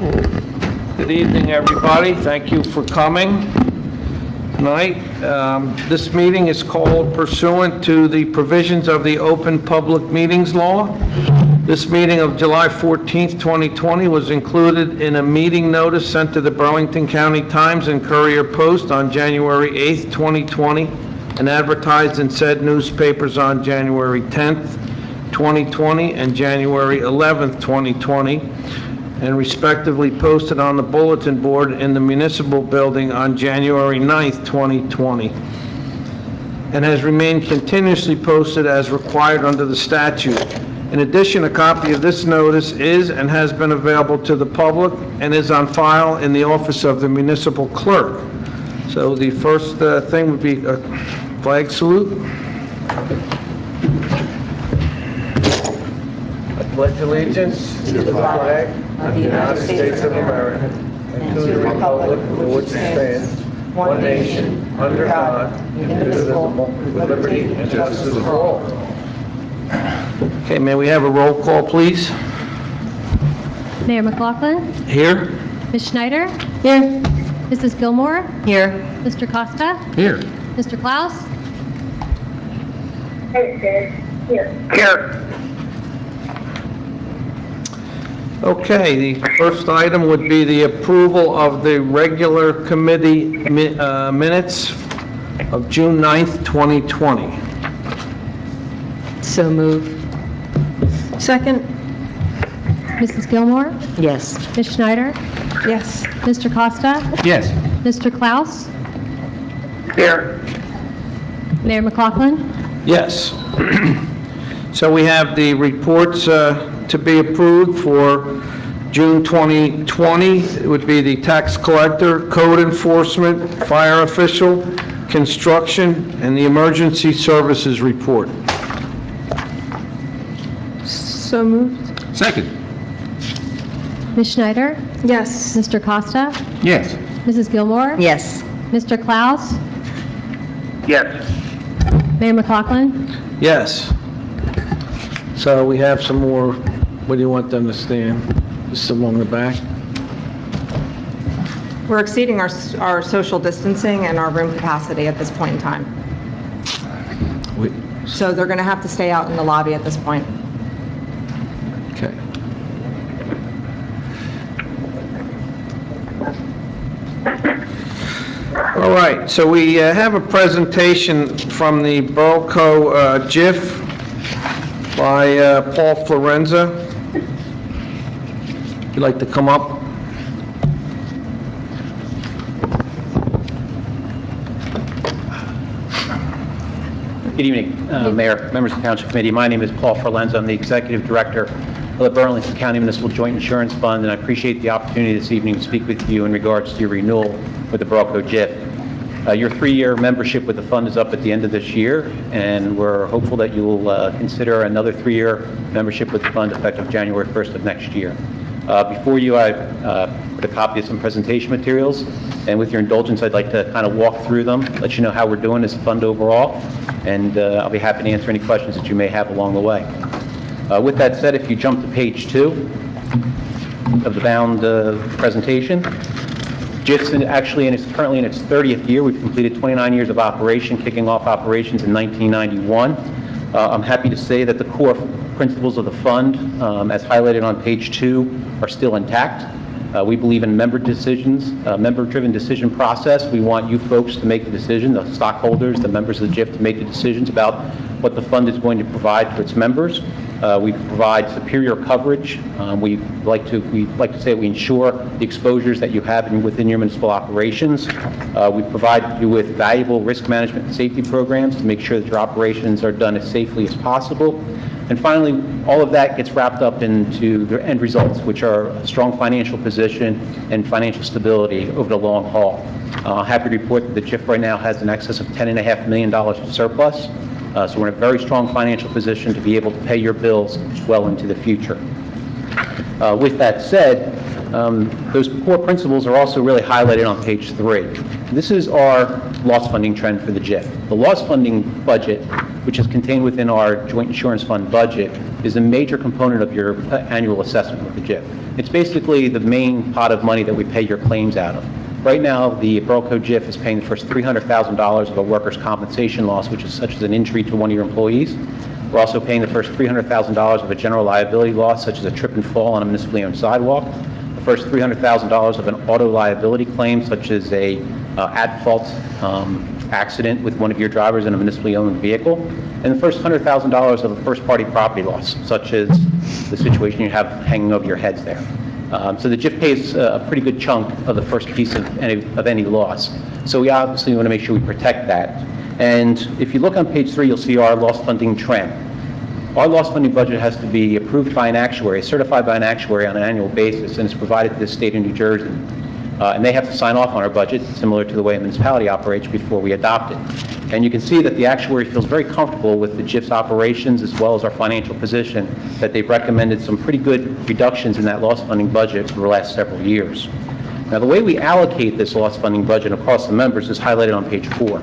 Good evening, everybody. Thank you for coming tonight. This meeting is called pursuant to the provisions of the Open Public Meetings Law. This meeting of July 14th, 2020 was included in a meeting notice sent to the Burlington County Times and Courier Post on January 8th, 2020, and advertised in said newspapers on January 10th, 2020, and January 11th, 2020, and respectively posted on the bulletin board in the municipal building on January 9th, 2020, and has remained continuously posted as required under the statute. In addition, a copy of this notice is and has been available to the public and is on file in the office of the municipal clerk. So the first thing would be a flag salute. I pledge allegiance to the flag of the United States of America and to the republic for which it stands, one nation, under God, indivisible, with liberty and justice for all. Okay, may we have a roll call, please? Mayor McLaughlin? Here? Ms. Schneider? Here. Mrs. Gilmore? Here. Mr. Costa? Here. Mr. Klaus? Here. Okay, the first item would be the approval of the regular committee minutes of June 9th, 2020. So moved. Second. Mrs. Gilmore? Yes. Ms. Schneider? Yes. Mr. Costa? Yes. Mr. Klaus? Here. Mayor McLaughlin? Yes. So we have the reports to be approved for June 2020. It would be the tax collector, code enforcement, fire official, construction, and the emergency services report. So moved. Second. Ms. Schneider? Yes. Mr. Costa? Yes. Mrs. Gilmore? Yes. Mr. Klaus? Yes. Mayor McLaughlin? Yes. So we have some more, what do you want them to stand? Just along the back? We're exceeding our social distancing and our room capacity at this point in time. So they're going to have to stay out in the lobby at this point. Okay. All right, so we have a presentation from the Burlco GIF by Paul Florenza. You'd like to come up? Good evening, Mayor, members of the Township Committee. My name is Paul Forlenza. I'm the Executive Director of the Burlington County Municipal Joint Insurance Fund, and I appreciate the opportunity this evening to speak with you in regards to your renewal with the Burlco GIF. Your 3-year membership with the fund is up at the end of this year, and we're hopeful that you will consider another 3-year membership with the fund effective January 1st of next year. Before you, I put a copy of some presentation materials, and with your indulgence, I'd like to kind of walk through them, let you know how we're doing as a fund overall, and I'll be happy to answer any questions that you may have along the way. With that said, if you jump to page 2 of the bound presentation, GIF's actually currently in its 30th year. We've completed 29 years of operation, kicking off operations in 1991. I'm happy to say that the core principles of the fund, as highlighted on page 2, are still intact. We believe in member-driven decision process. We want you folks to make the decision, the stockholders, the members of the GIF, to make the decisions about what the fund is going to provide for its members. We provide superior coverage. We like to say we ensure the exposures that you have within your municipal operations. We provide you with valuable risk management and safety programs to make sure that your operations are done as safely as possible. And finally, all of that gets wrapped up into the end results, which are a strong financial position and financial stability over the long haul. Happy to report that the GIF right now has in excess of $10.5 million of surplus. So we're in a very strong financial position to be able to pay your bills well into the future. With that said, those core principles are also really highlighted on page 3. This is our loss funding trend for the JIF. The loss funding budget, which is contained within our joint insurance fund budget, is a major component of your annual assessment with the JIF. It's basically the main pot of money that we pay your claims out of. Right now, the Borough Code JIF is paying the first $300,000 of a workers' compensation loss, which is such as an injury to one of your employees. We're also paying the first $300,000 of a general liability loss, such as a trip and fall on a municipally owned sidewalk. The first $300,000 of an auto liability claim, such as a at-fault accident with one of your drivers in a municipally owned vehicle. And the first $100,000 of a first-party property loss, such as the situation you have hanging over your heads there. So the JIF pays a pretty good chunk of the first piece of any loss. So we obviously want to make sure we protect that. And if you look on page 3, you'll see our loss funding trend. Our loss funding budget has to be approved by an actuary, certified by an actuary on an annual basis, and it's provided to the state of New Jersey. And they have to sign off on our budget, similar to the way a municipality operates, before we adopt it. And you can see that the actuary feels very comfortable with the JIF's operations as well as our financial position, that they've recommended some pretty good reductions in that loss funding budget for the last several years. Now, the way we allocate this loss funding budget across the members is highlighted on page 4.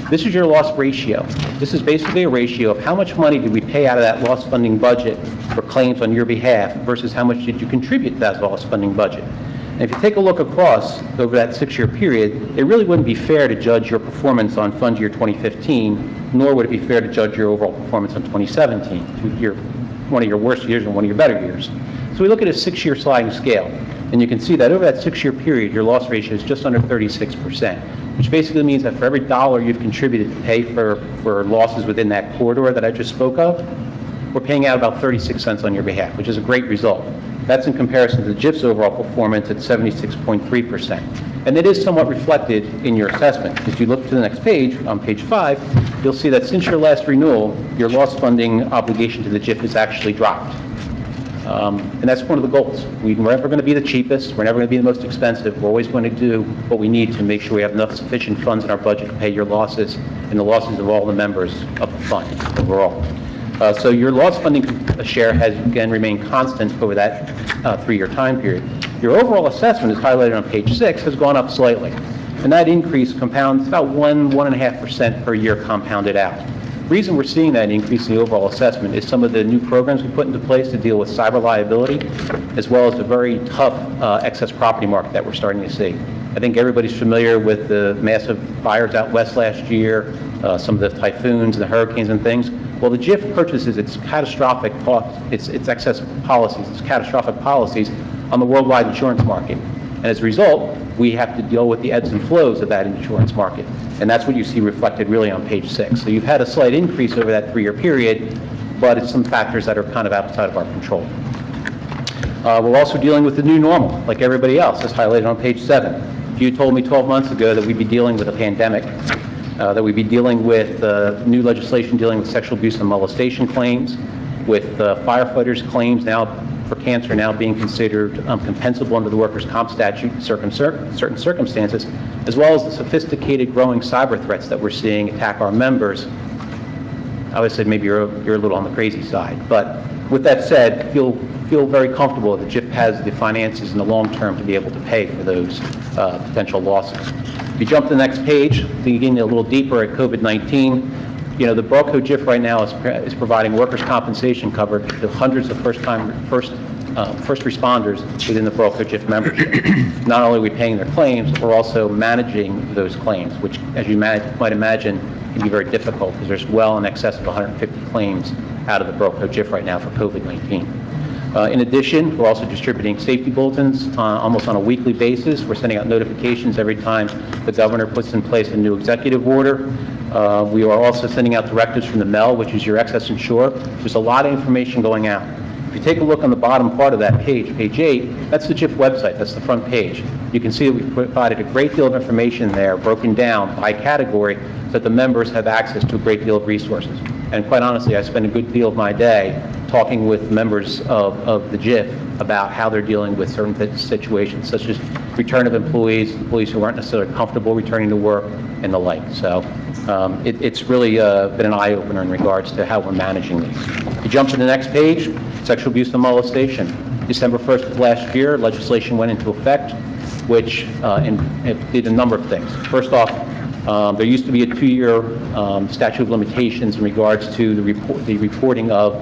This is your loss ratio. This is basically a ratio of how much money did we pay out of that loss funding budget for claims on your behalf versus how much did you contribute to that loss funding budget. And if you take a look across over that 6-year period, it really wouldn't be fair to judge your performance on fund year 2015, nor would it be fair to judge your overall performance on 2017, one of your worst years and one of your better years. So we look at a 6-year sliding scale, and you can see that over that 6-year period, your loss ratio is just under 36%, which basically means that for every dollar you've contributed to pay for losses within that corridor that I just spoke of, we're paying out about 36 cents on your behalf, which is a great result. That's in comparison to the JIF's overall performance at 76.3%. And it is somewhat reflected in your assessment. If you look to the next page, on page 5, you'll see that since your last renewal, your loss funding obligation to the JIF has actually dropped. And that's one of the goals. We're never going to be the cheapest. We're never going to be the most expensive. We're always going to do what we need to make sure we have enough sufficient funds in our budget to pay your losses and the losses of all the members of the fund overall. So your loss funding share has, again, remained constant over that 3-year time period. Your overall assessment, is highlighted on page 6, has gone up slightly. And that increase compounds about 1.5% per year compounded out. The reason we're seeing that increase in the overall assessment is some of the new programs we put into place to deal with cyber liability, as well as the very tough excess property market that we're starting to see. I think everybody's familiar with the massive fires out west last year, some of the typhoons and the hurricanes and things. Well, the JIF purchases its excess policies, its catastrophic policies on the worldwide insurance market. And as a result, we have to deal with the ebbs and flows of that insurance market. And that's what you see reflected really on page 6. So you've had a slight increase over that 3-year period, but it's some factors that are kind of outside of our control. We're also dealing with the new normal, like everybody else, as highlighted on page 7. If you told me 12 months ago that we'd be dealing with a pandemic, that we'd be dealing with new legislation dealing with sexual abuse and molestation claims, with firefighters' claims now for cancer now being considered compensable under the workers' comp statute in certain circumstances, as well as the sophisticated growing cyber threats that we're seeing attack our members, I would say maybe you're a little on the crazy side. But with that said, feel very comfortable that JIF has the finances in the long term to be able to pay for those potential losses. If you jump to the next page, digging a little deeper at COVID-19, the Borough Code JIF right now is providing workers' compensation coverage to hundreds of first responders within the Borough Code JIF membership. Not only are we paying their claims, but we're also managing those claims, which, as you might imagine, can be very difficult because there's well in excess of 150 claims out of the Borough Code JIF right now for COVID-19. In addition, we're also distributing safety bulletins almost on a weekly basis. We're sending out notifications every time the governor puts in place a new executive order. We are also sending out directives from the MEL, which is your excess insurer. There's a lot of information going out. If you take a look on the bottom part of that page, page 8, that's the JIF website. That's the front page. You can see that we've provided a great deal of information there, broken down by category, so that the members have access to a great deal of resources. And quite honestly, I spend a good deal of my day talking with members of the JIF about how they're dealing with certain situations, such as return of employees who aren't necessarily comfortable returning to work, and the like. So it's really been an eye-opener in regards to how we're managing these. If you jump to the next page, sexual abuse and molestation. December 1st of last year, legislation went into effect, which it did a number of things. First off, There used to be a 2-year statute of limitations in regards to the reporting of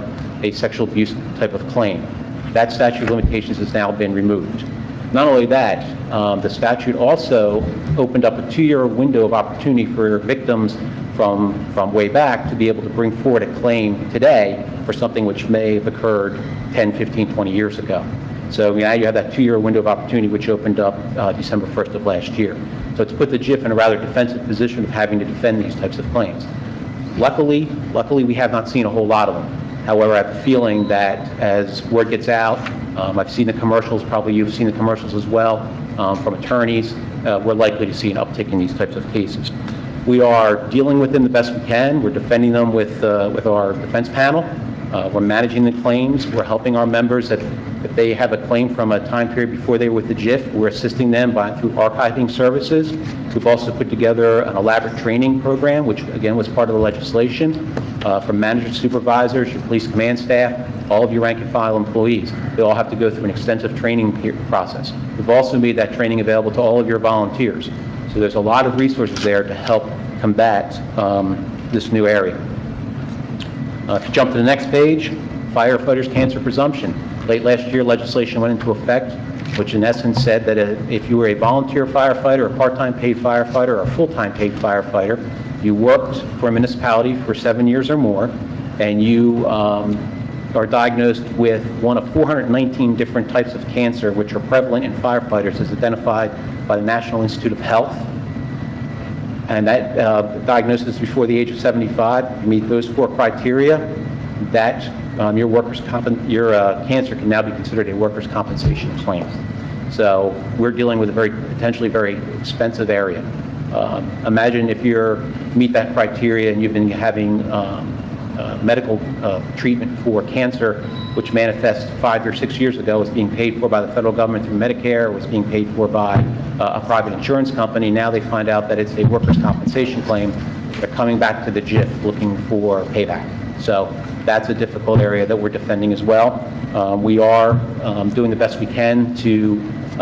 a sexual abuse type of claim. That statute of limitations has now been removed. Not only that, the statute also opened up a 2-year window of opportunity for victims from way back to be able to bring forward a claim today for something which may have occurred 10, 15, 20 years ago. So now you have that 2-year window of opportunity which opened up December 1st of last year. So it's put the JIF in a rather defensive position of having to defend these types of claims. Luckily, we have not seen a whole lot of them. However, I have a feeling that as word gets out, I've seen the commercials, probably you've seen the commercials as well, from attorneys, we're likely to see an uptick in these types of cases. We are dealing with them the best we can. We're defending them with our defense panel. We're managing the claims. We're helping our members that if they have a claim from a time period before they were with the JIF, we're assisting them through archiving services. We've also put together an elaborate training program, which again was part of the legislation, for managers, supervisors, your police command staff, all of your rank and file employees. They all have to go through an extensive training process. We've also made that training available to all of your volunteers. So there's a lot of resources there to help combat this new area. If you jump to the next page, firefighters' cancer presumption. Late last year, legislation went into effect, which in essence said that if you were a volunteer firefighter, a part-time paid firefighter, or a full-time paid firefighter, you worked for a municipality for 7 years or more, and you are diagnosed with one of 419 different types of cancer which are prevalent in firefighters as identified by the National Institute of Health. And that diagnosis before the age of 75, you meet those 4 criteria, that your cancer can now be considered a workers' compensation claim. So we're dealing with a potentially very expensive area. Imagine if you meet that criteria and you've been having medical treatment for cancer, which manifests 5 or 6 years ago, was being paid for by the federal government through Medicare, was being paid for by a private insurance company. Now they find out that it's a workers' compensation claim. They're coming back to the JIF looking for payback. So that's a difficult area that we're defending as well. We are doing the best we can to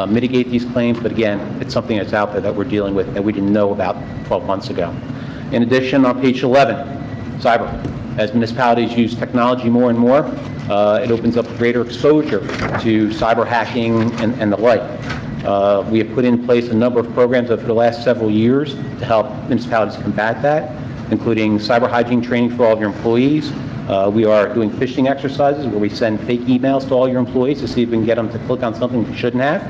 mitigate these claims, but again, it's something that's out there that we're dealing with that we didn't know about 12 months ago. In addition, on page 11, cyber. As municipalities use technology more and more, it opens up greater exposure to cyber hacking and the like. We have put in place a number of programs over the last several years to help municipalities combat that, including cyber hygiene training for all of your employees. We are doing phishing exercises where we send fake emails to all your employees to see if we can get them to click on something they shouldn't have.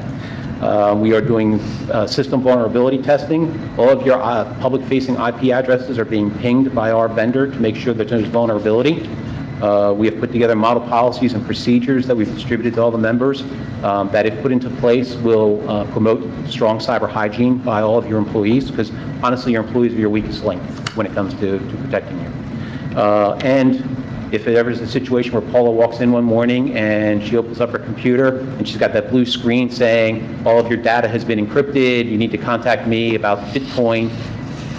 We are doing system vulnerability testing. All of your public-facing IP addresses are being pinged by our vendor to make sure that there's vulnerability. We have put together model policies and procedures that we've distributed to all the members that, if put into place, will promote strong cyber hygiene by all of your employees, because honestly, your employees are your weakest link when it comes to protecting you. And if it ever is a situation where Paula walks in one morning and she opens up her computer and she's got that blue screen saying all of your data has been encrypted, you need to contact me about Bitcoin,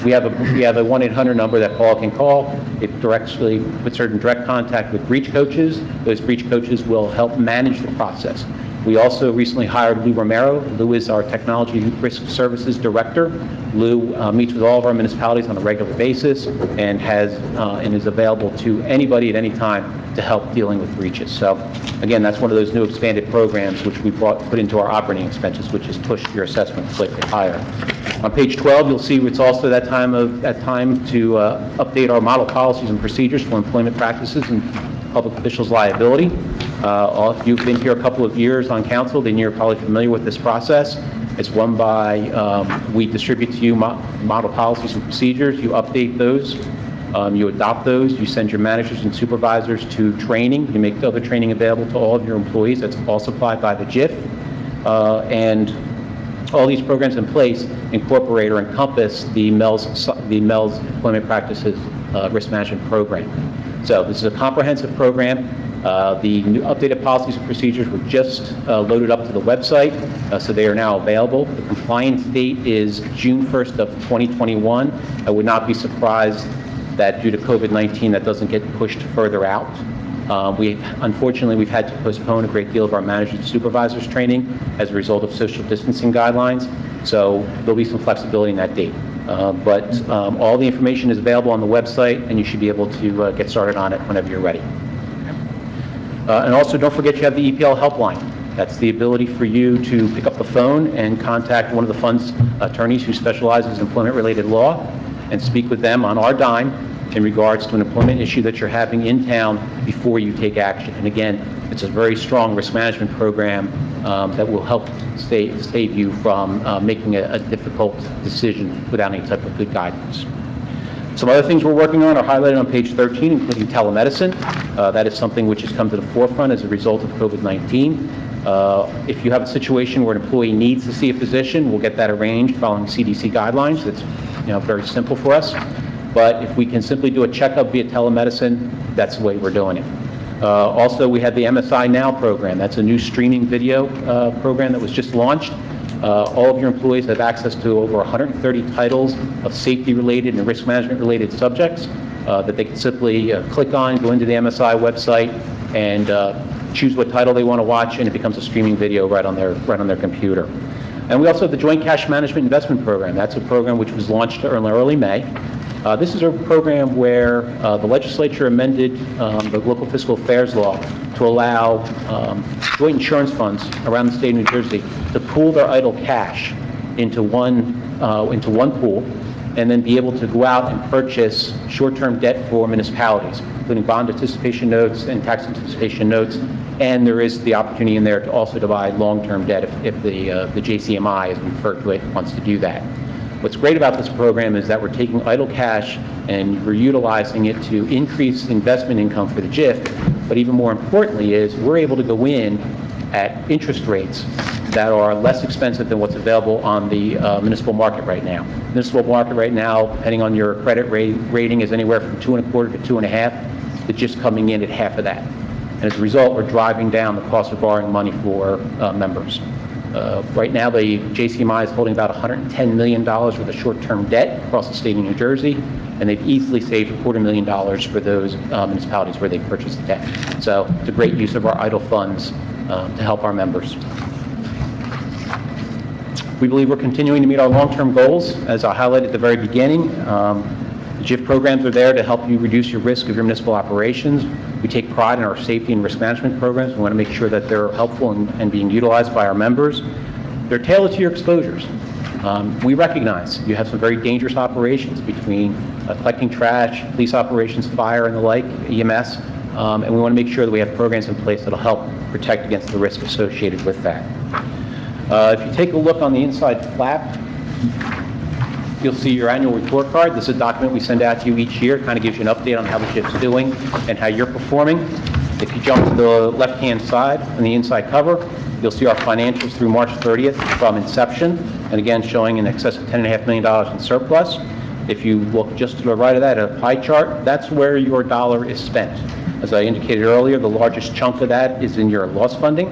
we have a 1-800 number that Paula can call. It directly puts her in direct contact with breach coaches. Those breach coaches will help manage the process. We also recently hired Lou Romero. Lou is our Technology Risk Services Director. Lou meets with all of our municipalities on a regular basis and is available to anybody at any time to help dealing with breaches. So again, that's one of those new expanded programs which we put into our operating expenses, which has pushed your assessment slightly higher. On page 12, you'll see it's also that time to update our model policies and procedures for employment practices and public officials' liability. If you've been here a couple of years on council, then you're probably familiar with this process. It's one by, we distribute to you model policies and procedures, you update those, you adopt those, you send your managers and supervisors to training, you make the other training available to all of your employees. That's all supplied by the JIF. And all these programs in place incorporate or encompass the MELS Employment Practices Risk Management Program. So this is a comprehensive program. The new updated policies and procedures were just loaded up to the website, so they are now available. The compliance date is June 1st of 2021. I would not be surprised that due to COVID-19 that doesn't get pushed further out. Unfortunately, we've had to postpone a great deal of our managers and supervisors training as a result of social distancing guidelines, so there'll be some flexibility in that date. But all the information is available on the website, and you should be able to get started on it whenever you're ready. And also, don't forget you have the EPL helpline. That's the ability for you to pick up the phone and contact one of the fund's attorneys who specializes in employment-related law and speak with them on our dime in regards to an employment issue that you're having in town before you take action. And again, it's a very strong risk management program that will help save you from making a difficult decision without any type of good guidance. Some other things we're working on are highlighted on page 13, including telemedicine. That is something which has come to the forefront as a result of COVID-19. If you have a situation where an employee needs to see a physician, we'll get that arranged following CDC guidelines. It's very simple for us. But if we can simply do a checkup via telemedicine, that's the way we're doing it. Also, we have the MSI Now program. That's a new streaming video program that was just launched. All of your employees have access to over 130 titles of safety-related and risk management-related subjects that they can simply click on, go into the MSI website, and choose what title they want to watch, and it becomes a streaming video right on their computer. And we also have the Joint Cash Management Investment Program. That's a program which was launched in early May. This is a program where the legislature amended the local fiscal affairs law to allow joint insurance funds around the state of New Jersey to pool their idle cash into one pool, and then be able to go out and purchase short-term debt for municipalities, including bond anticipation notes and tax anticipation notes. And there is the opportunity in there to also buy long-term debt if the JCMI, as we refer to it, wants to do that. What's great about this program is that we're taking idle cash and we're utilizing it to increase investment income for the JIF, but even more importantly is we're able to go in at interest rates that are less expensive than what's available on the municipal market right now. Municipal market right now, depending on your credit rating, is anywhere from 2.25 to 2.5. It's just coming in at half of that. And as a result, we're driving down the cost of borrowing money for members. Right now, the JCMI is holding about $110 million worth of short-term debt across the state of New Jersey, and they've easily saved $250,000 for those municipalities where they purchased the debt. So it's a great use of our idle funds to help our members. We believe we're continuing to meet our long-term goals, as I highlighted at the very beginning. The JIF programs are there to help you reduce your risk of your municipal operations. We take pride in our safety and risk management programs. We want to make sure that they're helpful and being utilized by our members. They're tailored to your exposures. We recognize you have some very dangerous operations between collecting trash, police operations, fire, and the like, EMS, and we want to make sure that we have programs in place that will help protect against the risk associated with that. If you take a look on the inside flap, you'll see your annual report card. This is a document we send out to you each year. It kind of gives you an update on how the JIF's doing and how you're performing. If you jump to the left-hand side on the inside cover, you'll see our financials through March 30th from inception, and again showing in excess of $10.5 million in surplus. If you look just to the right of that, a pie chart, that's where your dollar is spent. As I indicated earlier, the largest chunk of that is in your loss funding,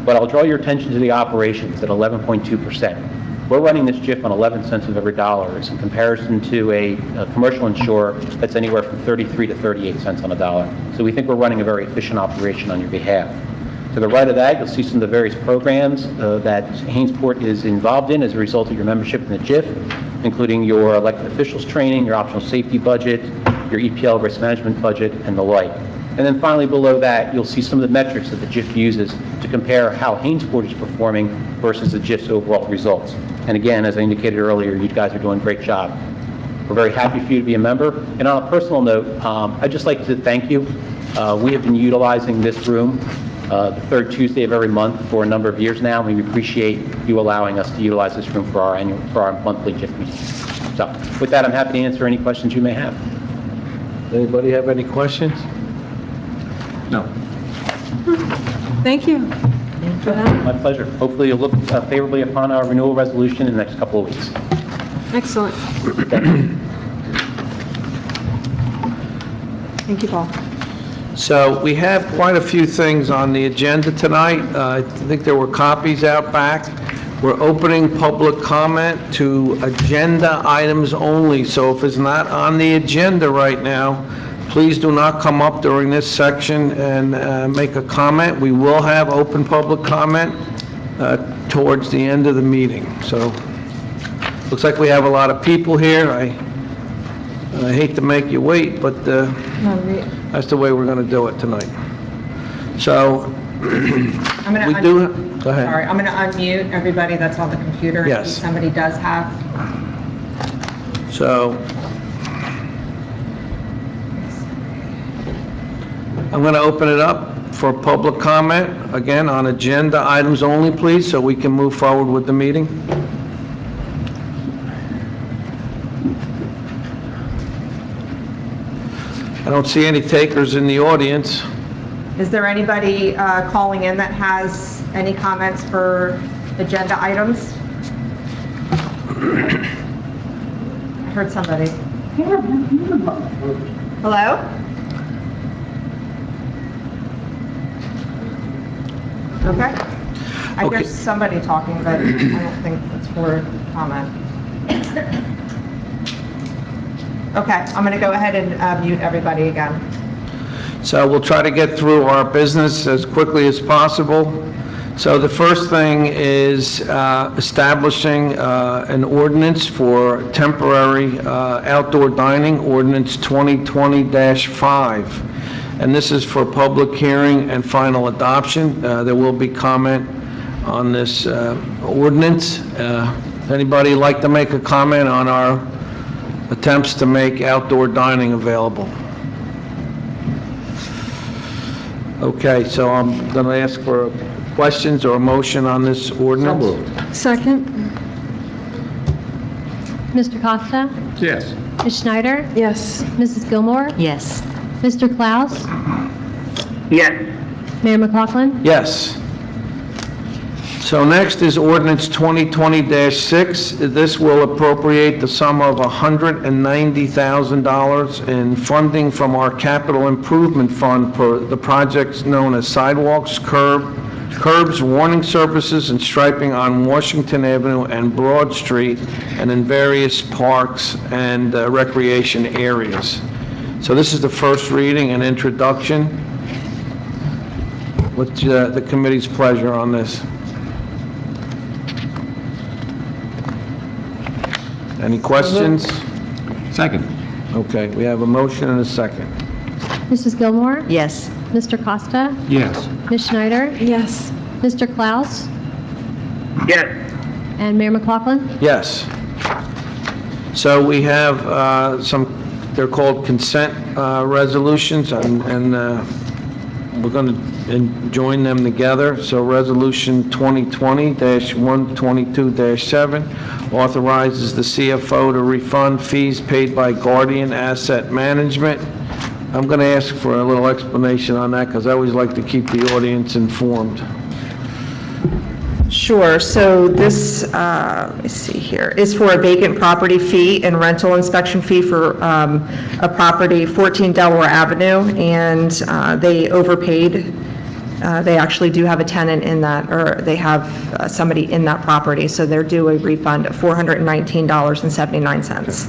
but I'll draw your attention to the operations at 11.2%. We're running this JIF on 11 cents of every dollar in comparison to a commercial insurer that's anywhere from 33 to 38 cents on a dollar. So we think we're running a very efficient operation on your behalf. To the right of that, you'll see some of the various programs that Hainesport is involved in as a result of your membership in the JIF, including your elected officials training, your optional safety budget, your EPL risk management budget, and the like. And then finally below that, you'll see some of the metrics that the JIF uses to compare how Hainesport is performing versus the JIF's overall results. And again, as I indicated earlier, you guys are doing a great job. We're very happy for you to be a member. And on a personal note, I'd just like to thank you. We have been utilizing this room the third Tuesday of every month for a number of years now. We appreciate you allowing us to utilize this room for our monthly JIF meeting. So with that, I'm happy to answer any questions you may have. Anybody have any questions? No. Thank you. My pleasure. Hopefully you'll look favorably upon our renewal resolution in the next couple of weeks. Excellent. Thank you, Paul. So we have quite a few things on the agenda tonight. I think there were copies out back. We're opening public comment to agenda items only. So if it's not on the agenda right now, please do not come up during this section and make a comment. We will have open public comment towards the end of the meeting. So Looks like we have a lot of people here. I hate to make you wait, but that's the way we're going to do it tonight. So, I'm going we to, do, go ahead. sorry, I'm going to unmute everybody that's on the computer. in Yes. case somebody does have. So, I'm going to open it up for public comment, again, on agenda items only, please, so we can move forward with the meeting. I don't see any takers in the audience. Is there anybody calling in that has any comments for agenda items? I heard somebody. Hello? Okay. I hear Okay. somebody talking, but I don't think it's for comment. Okay, I'm going to go ahead and mute everybody again. So we'll try to get through our business as quickly as possible. So the first thing is establishing an ordinance for temporary outdoor dining, ordinance 2020-5. And this is for public hearing and final adoption. There will be comment on this ordinance. Anybody like to make a comment on our attempts to make outdoor dining available? Okay, so I'm going to ask for questions or a motion on this ordinance. Second? Mr. Costa? Yes. Ms. Schneider? Yes. Mrs. Gilmore? Yes. Mr. Klaus? Yes. Mayor McLaughlin? Yes. So next is ordinance 2020-6. This will appropriate the sum of $190,000 in funding from our capital improvement fund for the projects known as sidewalks, curbs, warning surfaces, and striping on Washington Avenue and Broad Street, and in various parks and recreation areas. So this is the first reading and introduction. What's the committee's pleasure on this? Any questions? Second. Okay, we have a motion and a second. Mrs. Gilmore? Yes. Mr. Costa? Yes. Ms. Schneider? Yes. Mr. Klaus? Yes. And Mayor McLaughlin? Yes. So we have they're called consent resolutions, and we're going to join them together. So Resolution 2020-122-7 authorizes the CFO to refund fees paid by Guardian Asset Management. I'm going to ask for a little explanation on that, because I always like to keep the audience informed. Sure, so this, let me see here, is for a vacant property fee and rental inspection fee for a property, 14 Delaware Avenue, and they overpaid. They actually do have a tenant in that, or they have somebody in that property, so they're due a refund of $419.79.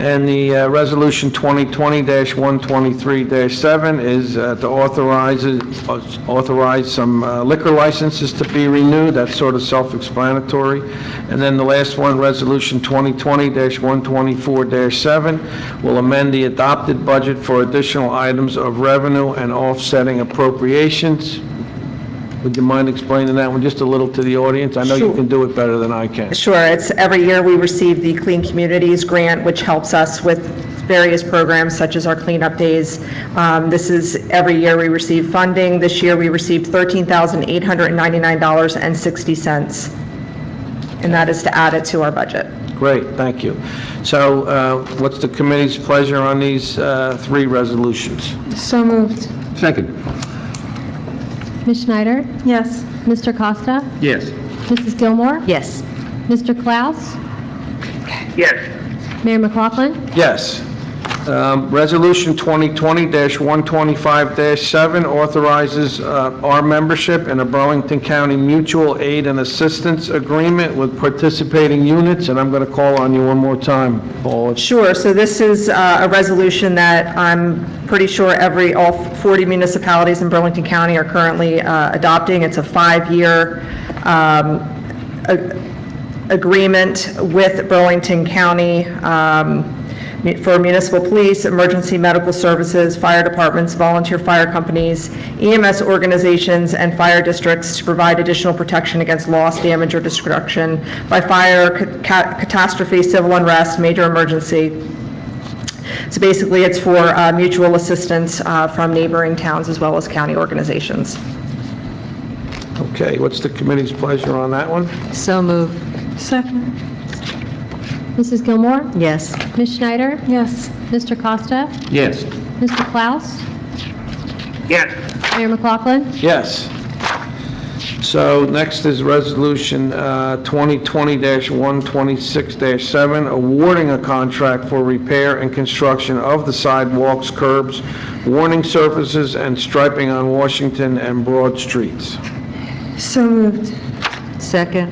And the Resolution 2020-123-7 is to authorize some liquor licenses to be renewed. That's sort of self-explanatory. And then the last one, Resolution 2020-124-7, will amend the adopted budget for additional items of revenue and offsetting appropriations. Would you mind explaining that one just a little to the audience? I know you Sure. can do it better than I can. Sure, it's every year we receive the Clean Communities Grant, which helps us with various programs such as our cleanup days. This is every year we receive funding. This year we received $13,899.60, and that is to add it to our budget. Great, thank you. So what's the committee's pleasure on these three resolutions? So moved. Second. Ms. Schneider? Yes. Mr. Costa? Yes. Mrs. Gilmore? Yes. Mr. Klaus? Yes. Mayor McLaughlin? Yes. Resolution 2020-125-7 authorizes our membership in a Burlington County Mutual Aid and Assistance Agreement with participating units, and I'm going to call on you one more time, Paul. Sure, so this is a resolution that I'm pretty sure all 40 municipalities in Burlington County are currently adopting. It's a 5-year agreement with Burlington County for municipal police, emergency medical services, fire departments, volunteer fire companies, EMS organizations, and fire districts to provide additional protection against loss, damage, or destruction by fire, catastrophe, civil unrest, major emergency. So basically, it's for mutual assistance from neighboring towns as well as county organizations. Okay, what's the committee's pleasure on that one? So moved. Second. Mrs. Gilmore? Yes. Ms. Schneider? Yes. Mr. Costa? Yes. Mr. Klaus? yes, Mayor McLaughlin? Yes. So next is Resolution 2020-126-7, awarding a contract for repair and construction of the sidewalks, curbs, warning surfaces, and striping on Washington and Broad Streets. So moved. Second.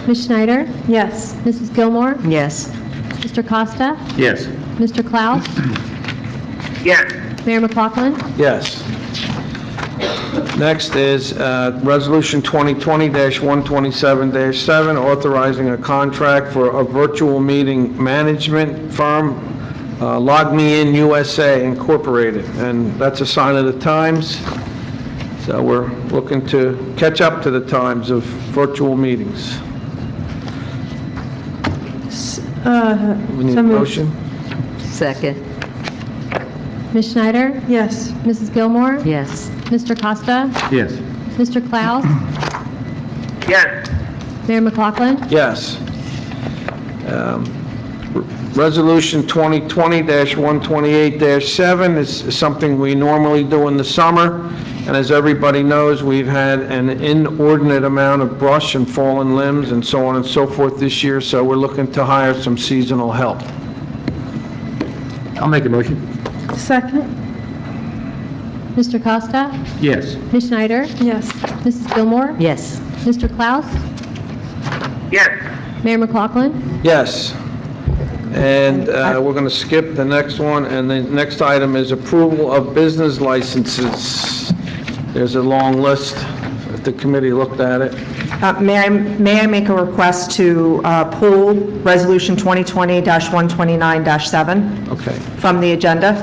Ms. Schneider? Yes. Mrs. Gilmore? Yes. Mr. Costa? Yes. Mr. Klaus? yes, Mayor McLaughlin? Yes. Next is Resolution 2020-127-7, authorizing a contract for a virtual meeting management firm, LogMeIn USA Incorporated, and that's a sign of the times. So we're looking to catch up to the times of virtual meetings. We need So a moved. motion? Second. Ms. Schneider? Yes. Mrs. Gilmore? Yes. Mr. Costa? Yes. Mr. Klaus? yes, Mayor McLaughlin? Yes. Resolution 2020-128-7 is something we normally do in the summer, and as everybody knows, we've had an inordinate amount of brush and fallen limbs and so on and so forth this year, so we're looking to hire some seasonal help. I'll make a motion. Second. Mr. Costa? Yes. Ms. Schneider? Yes. Mrs. Gilmore? Yes. Mr. Klaus? yes, Mayor McLaughlin? Yes. And we're going to skip the next one, and the next item is approval of business licenses. There's a long list, if the committee looked at it. May I make a request to pull Resolution 2020-129-7 Okay. from the agenda?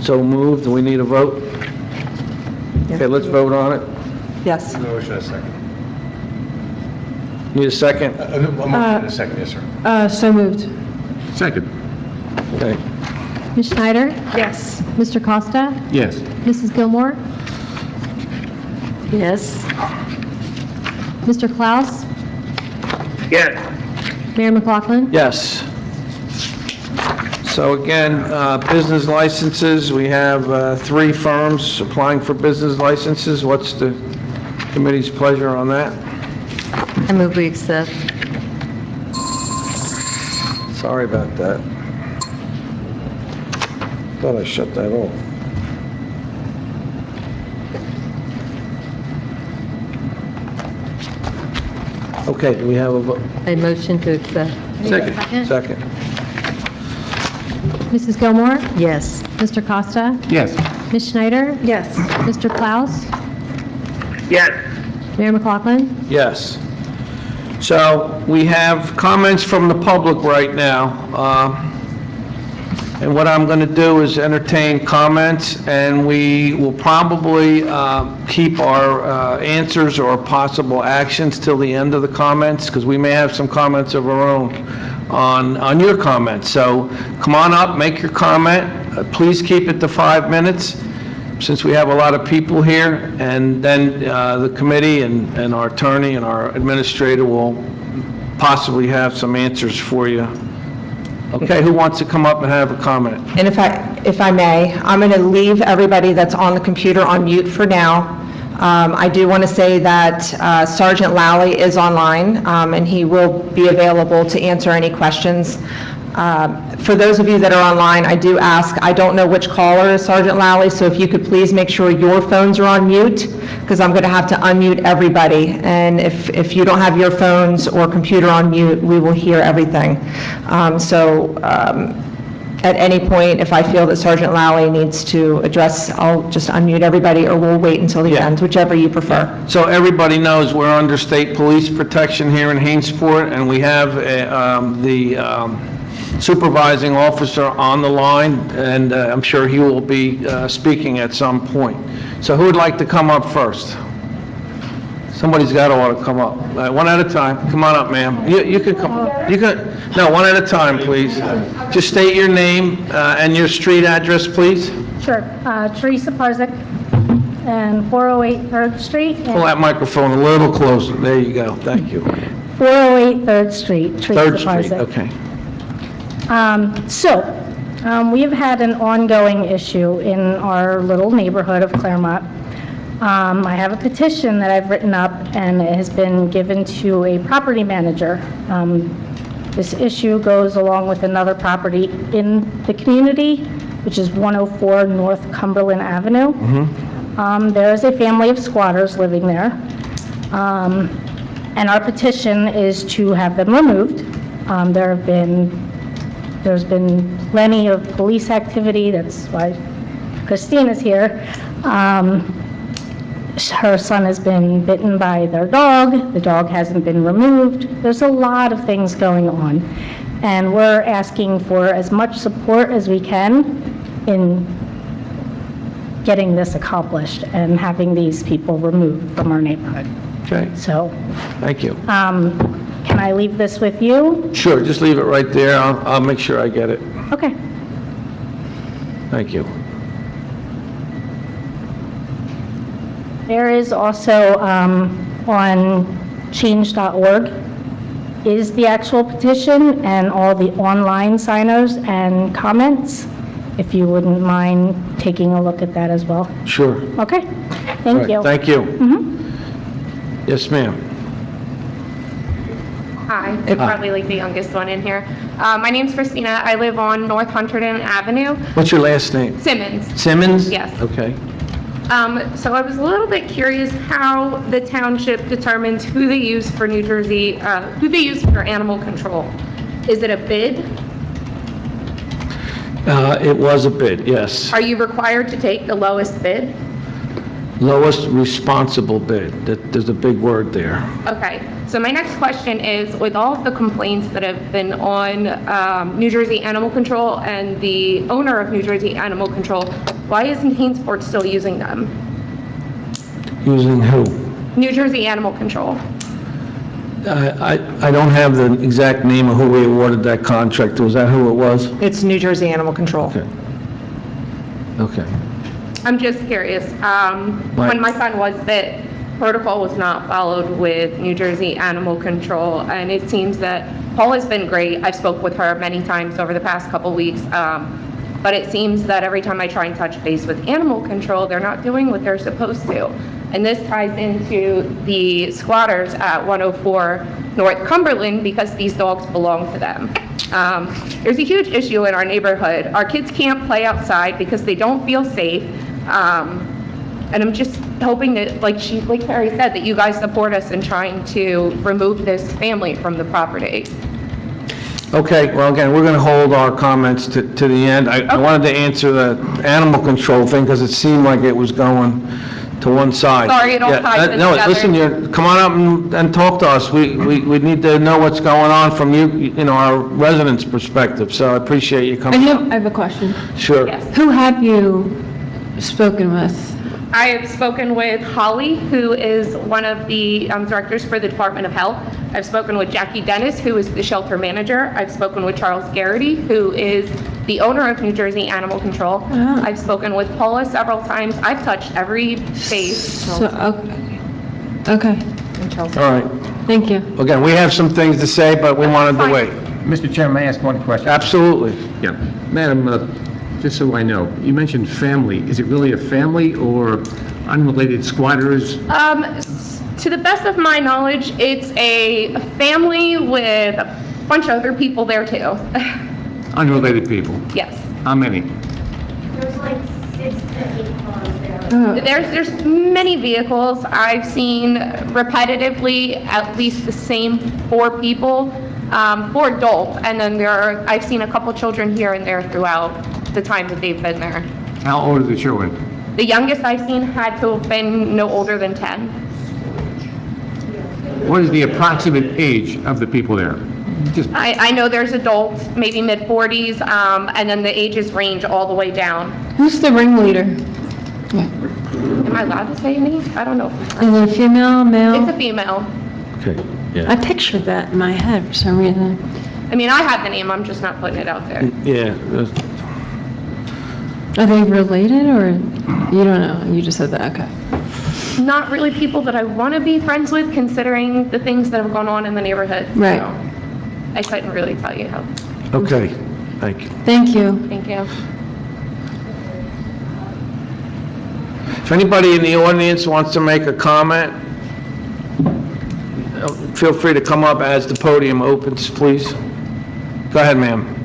So moved, we need a vote? Okay, let's vote on it. Yes. Motion and a second. Need a second? A motion and a second, yes, sir. So moved. Second. Okay. Ms. Schneider? Yes. Mr. Costa? Yes. Mrs. Gilmore? Yes. Mr. Klaus? yes, Mayor McLaughlin? Yes. So again, business licenses, we have 3 firms applying for business licenses. What's the committee's pleasure on that? I move we accept. Sorry about that. Thought I shut that off. Okay, do we have a vote? A motion to accept. Second. Second. Mrs. Gilmore? Yes. Mr. Costa? Yes. Ms. Schneider? Yes. Mr. Klaus? yes, Mayor McLaughlin? Yes. So we have comments from the public right now. And what I'm going to do is entertain comments, and we will probably keep our answers or possible actions till the end of the comments, because we may have some comments of our own on your comments. So come on up, make your comment. Please keep it to 5 minutes, since we have a lot of people here, and then the committee and our attorney and our administrator will possibly have some answers for you. Okay, who wants to come up and have a comment? And if I may, I'm going to leave everybody that's on the computer on mute for now. I do want to say that Sergeant Lally is online, and he will be available to answer any questions. For those of you that are online, I do ask, I don't know which caller is Sergeant Lally, so if you could please make sure your phones are on mute, because I'm going to have to unmute everybody. And if you don't have your phones or computer on mute, we will hear everything. at any point, if I feel that Sergeant Lally needs to address, I'll just unmute everybody, or we'll wait until the Yeah. end, whichever you prefer. So everybody knows we're under state police protection here in Hainesport, and we have the supervising officer on the line, and I'm sure he will be speaking at some point. So who would like to come up first? Somebody's got to come up. One at a time. Come on up, ma'am. You can come. You can. No, one at a time, please. Just state your name and your street address, please. Sure. Teresa Parzik, and 408 3rd Street. and Pull that microphone a little closer. There you go. Thank you. 408 3rd Street, Teresa Third Street. Parzik. Okay. We have had an ongoing issue in our little neighborhood of Claremont. I have a petition that I've written up, and it has been given to a property manager. This issue goes along with another property in the community, which is 104 North Cumberland Avenue. There is a family of squatters living there, and our petition is to have them removed. There's been plenty of police activity. That's why Christine is here. Her son has been bitten by their dog. The dog hasn't been removed. There's a lot of things going on. And we're asking for as much support as we can in getting this accomplished and having these people removed from our neighborhood. Okay. So, Thank you. can I leave this with you? Sure. Just leave it right there. I'll make sure I get it. Okay. Thank you. There is also, on change.org is the actual petition and all the online signers and comments, if you wouldn't mind taking a look at that as well. Sure. Okay, All thank right, you. Thank you. Mhm. Yes, ma'am. Hi, I'm probably like the youngest one in here. My name's Christina. I live on North Hunterdon Avenue. What's your last name? Simmons. Simmons? Yes. Okay. So I was a little bit curious how the township determines who they use for New Jersey, who they use for animal control. Is it a bid? It was a bid, yes. Are you required to take the lowest bid? Lowest responsible bid. There's a big word there. Okay, so my next question is, with all of the complaints that have been on New Jersey Animal Control and the owner of New Jersey Animal Control, why isn't Hainesport still using them? Using who? New Jersey Animal Control. I don't have the exact name of who we awarded that contract to. Is that who it was? It's New Jersey Animal Control. Okay. Okay. I'm just curious, when my son was bit, protocol was not followed with New Jersey Animal Control, and it seems that Paul has been great. I've spoke with her many times over the past couple weeks, but it seems that every time I try and touch base with animal control, they're not doing what they're supposed to. And this ties into the squatters at 104 North Cumberland because these dogs belong to them. There's a huge issue in our neighborhood. Our kids can't play outside because they don't feel safe. And I'm just hoping that, like Carrie said, that you guys support us in trying to remove this family from the property. Okay, well, again, we're going to hold our comments to the end. I wanted to answer the animal control thing because it seemed like it was going to one side. Sorry, it all ties in No, together. listen, come on up and talk to us. We need to know what's going on from our residents' perspective, so I appreciate you I coming up. have a question. Sure. Yes. Who have you spoken with? I have spoken with Holly, who is one of the directors for the Department of Health. I've spoken with Jackie Dennis, who is the shelter manager. I've spoken with Charles Garrity, who is the owner of New Jersey Animal Control. Ah. I've spoken with Paula several times. I've touched every base. So, okay, All right. thank you. Again, we have some things to say, but we wanted to Fine. wait. Mr. Chairman, may I ask one question? Absolutely. Yeah. Madam, just so I know, you mentioned family. Is it really a family or unrelated squatters? To the best of my knowledge, it's a family with a bunch of other people there too. Unrelated people? Yes. How many? There's like 6 to 8 cars there. Oh, There's many vehicles. I've seen repetitively at least the same 4 people for adults, and then I've seen a couple children here and there throughout the time that they've been there. How old are the children? The youngest I've seen had to have been no older than 10. What is the approximate age of the people there? Just, I know there's adults, maybe mid-40s, and then the ages range all the way down. Who's the ringleader? Am I allowed to say a name? I don't know. Is it a female, male? It's a female. Okay, I pictured that in my head for some reason. I mean, I have the name, I'm just not putting it out there. yeah. Are they related, or you don't know? You just said that, okay. Not really people that I want to be friends with, considering the things that have gone on in the neighborhood. Right. So I couldn't really tell you how. Okay, thank you. Thank you. Thank you. If anybody in the audience wants to make a comment, feel free to come up as the podium opens, please. Go ahead, ma'am.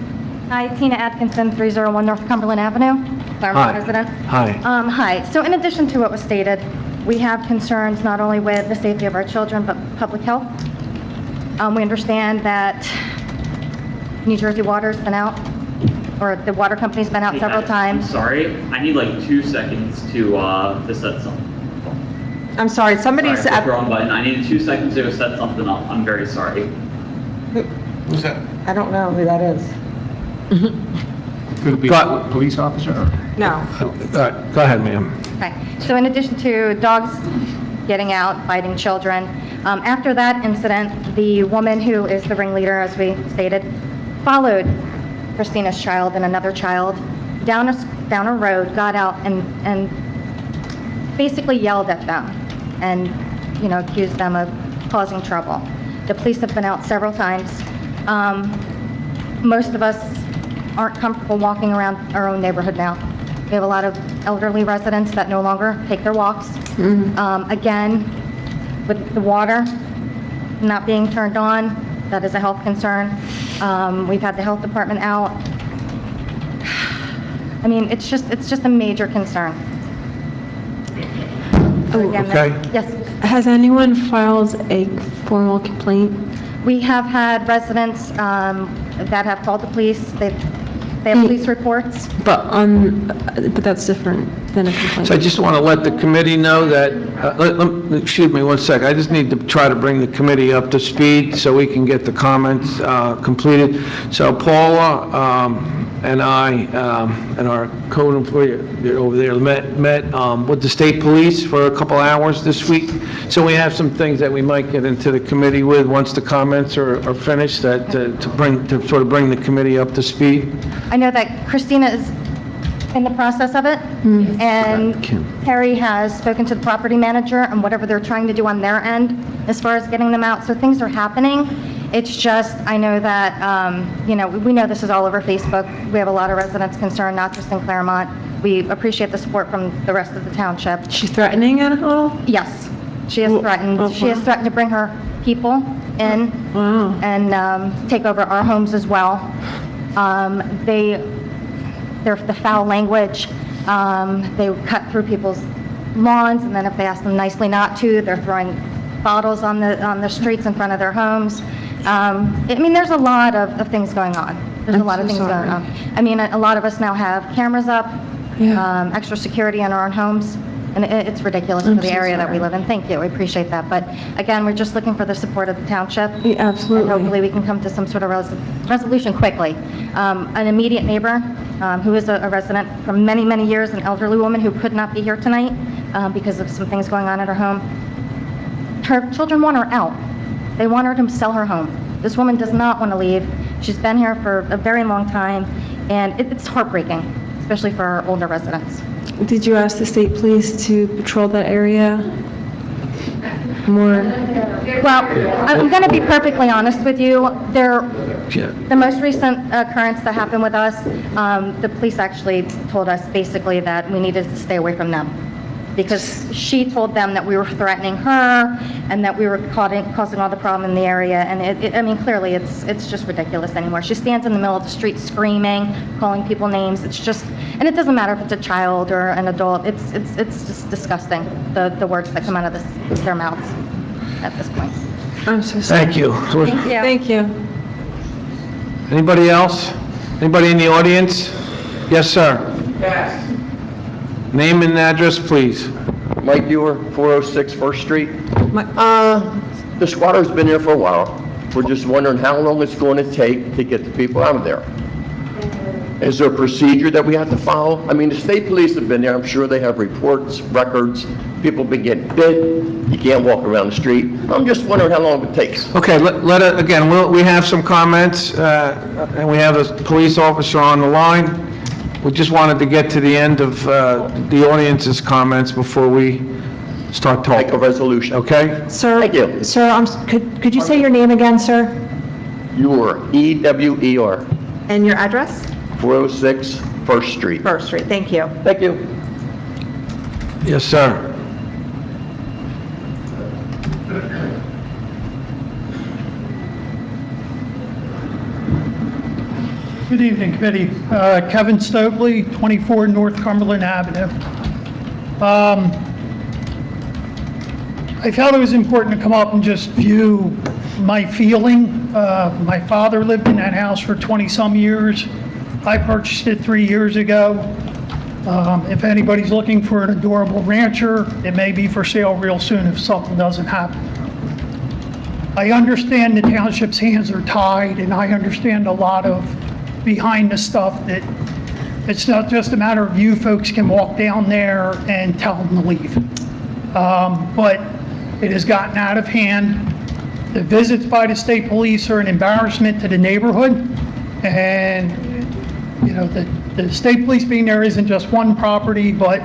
Hi, Tina Atkinson, 301 North Cumberland Avenue, Claremont resident. Hi. Hi. So in addition to what was stated, we have concerns not only with the safety of our children, but public health. We understand that New Jersey Water's been out, or the water company's been out several times. I'm sorry, I need like 2 seconds to set something. I'm sorry, somebody Sorry, I said, hit the wrong button. I needed 2 seconds to set something up. I'm very sorry. Who's that? I don't know who that is. could it be a police officer? Or? No. Go ahead, ma'am. Okay. So in addition to dogs getting out, biting children, after that incident, the woman who is the ringleader, as we stated, followed Christina's child and another child down a road, got out and basically yelled at them and, accused them of causing trouble. The police have been out several times. Most of us aren't comfortable walking around our own neighborhood now. We have a lot of elderly residents that no longer take their walks. Again, with the water not being turned on, that is a health concern. We've had the health department out. I mean, it's just a major concern. So again, Okay. Yes. Has anyone filed a formal complaint? We have had residents that have called the police. They have police reports. But that's different than a complaint. So I just want to let the committee know that, excuse me one sec, I just need to try to bring the committee up to speed so we can get the comments completed. So Paula and I and our code employee over there met with the state police for a couple hours this week. So we have some things that we might get into the committee with once the comments are finished, that to sort of bring the committee up to speed. I know that Christina is in the process of it, and Perry has spoken to the property manager on whatever they're trying to do on their end as far as getting them out. So things are happening. It's just, I know that, we know this is all over Facebook. We have a lot of residents concerned, not just in Claremont. We appreciate the support from the rest of the township. She's threatening it at all? Yes, she has threatened. oh, She has wow. threatened to bring her people in Wow. and take over our homes as well. The foul language, they cut through people's lawns, and then if they ask them nicely not to, they're throwing bottles on the streets in front of their homes. There's a lot of things going on. There's a lot of things going on. A lot of us now have cameras up, extra security in our own homes, and it's ridiculous for the area that we live in. Thank you, we appreciate that. But again, we're just looking for the support of the township. Yeah, absolutely. And hopefully we can come to some sort of resolution quickly. An immediate neighbor who is a resident for many, many years, an elderly woman who could not be here tonight because of some things going on at her home. Her children want her out. They want her to sell her home. This woman does not want to leave. She's been here for a very long time, and it's heartbreaking, especially for our older residents. Did you ask the state police to patrol that area more? Well, I'm going to be perfectly honest with you. The most recent occurrence that happened with us, the police actually told us basically that we needed to stay away from them because she told them that we were threatening her and that we were causing all the problem in the area. And clearly it's just ridiculous anymore. She stands in the middle of the street screaming, calling people names. It's just, and it doesn't matter if it's a child or an adult. It's just disgusting, the words that come out of their mouths at this point. I'm so sorry. Thank you. Thank you. Thank you. Anybody else? Anybody in the audience? Yes, sir. Yes. Name and address, please. Mike Ewer, 406 First Street. The squatter's been there for a while. We're just wondering how long it's going to take to get the people out of there. Is there a procedure that we have to follow? I mean, the state police have been there. I'm sure they have reports, records. People have been getting bit. You can't walk around the street. I'm just wondering how long it takes. Okay, again, we have some comments, and we have a police officer on the line. We just wanted to get to the end of the audience's comments before we start Like a talking, resolution. okay? Sir, Thank you. sir, could you say your name again, sir? Ewer, E-W-E-R, And your address? 406 First Street. First Street, thank you. Thank you. Yes, sir. Good evening, committee. Kevin Stokely, 24 North Cumberland Avenue. I felt it was important to come up and just view my feeling. My father lived in that house for 20-some years. I purchased it 3 years ago. If anybody's looking for an adorable rancher, it may be for sale real soon if something doesn't happen. I understand the township's hands are tied, and I understand a lot of behind the stuff that it's not just a matter of you folks can walk down there and tell them to leave. But it has gotten out of hand. The visits by the state police are an embarrassment to the neighborhood. And, you know, the state police being there isn't just one property, but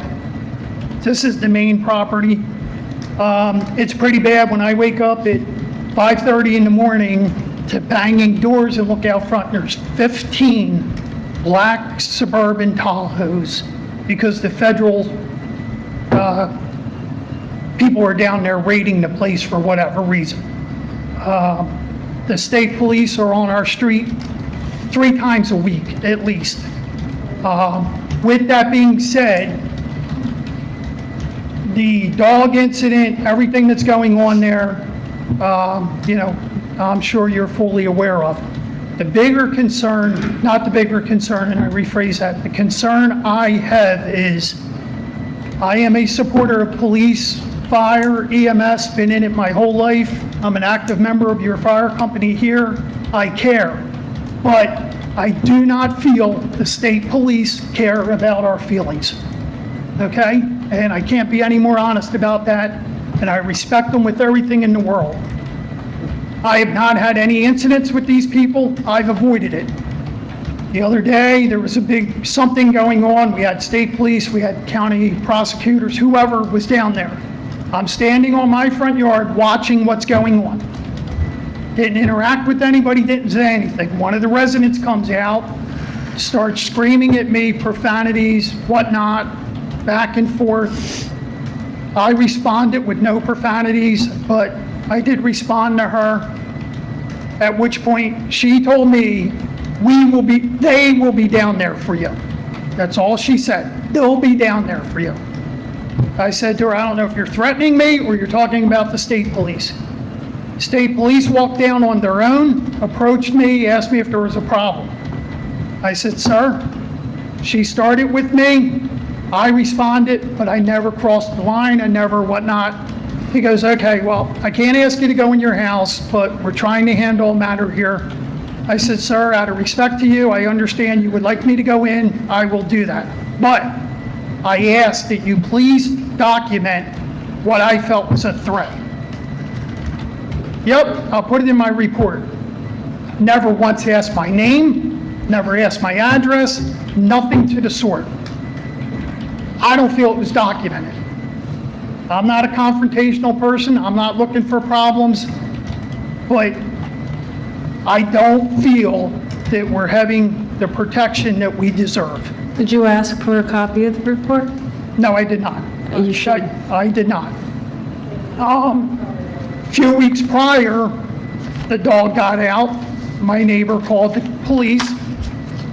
this is the main property. It's pretty bad when I wake up at 5:30 in the morning to banging doors and look out front. There's 15 black suburban Tahoes because the federal people are down there raiding the place for whatever reason. The state police are on our street 3 times a week at least. With that being said, the dog incident, everything that's going on there, you know, I'm sure you're fully aware of. The bigger concern, not the bigger concern, and I rephrase that, the concern I have is I am a supporter of police, fire, EMS, been in it my whole life. I'm an active member of your fire company here. I care. But I do not feel the state police care about our feelings. Okay? And I can't be any more honest about that. And I respect them with everything in the world. I have not had any incidents with these people. I've avoided it. The other day, there was a big something going on. We had state police, we had county prosecutors, whoever was down there. I'm standing on my front yard watching what's going on. Didn't interact with anybody, didn't say anything. One of the residents comes out, starts screaming at me, profanities, whatnot, back and forth. I responded with no profanities, but I did respond to her, at which point she told me, they will be down there for you. That's all she said. They'll be down there for you. I said to her, I don't know if you're threatening me or you're talking about the state police. State police walked down on their own, approached me, asked me if there was a problem. I said, sir, she started with me. I responded, but I never crossed the line. I never whatnot. He goes, okay, well, I can't ask you to go in your house, but we're trying to handle a matter here. I said, sir, out of respect to you, I understand you would like me to go in. I will do that. But I ask that you please document what I felt was a threat. Yep, I'll put it in my report. Never once asked my name, never asked my address, nothing to the sort. I don't feel it was documented. I'm not a confrontational person. I'm not looking for problems, but I don't feel that we're having the protection that we deserve. Did you ask for a copy of the report? No, I did not. You should. I did not. A few weeks prior, the dog got out. My neighbor called the police,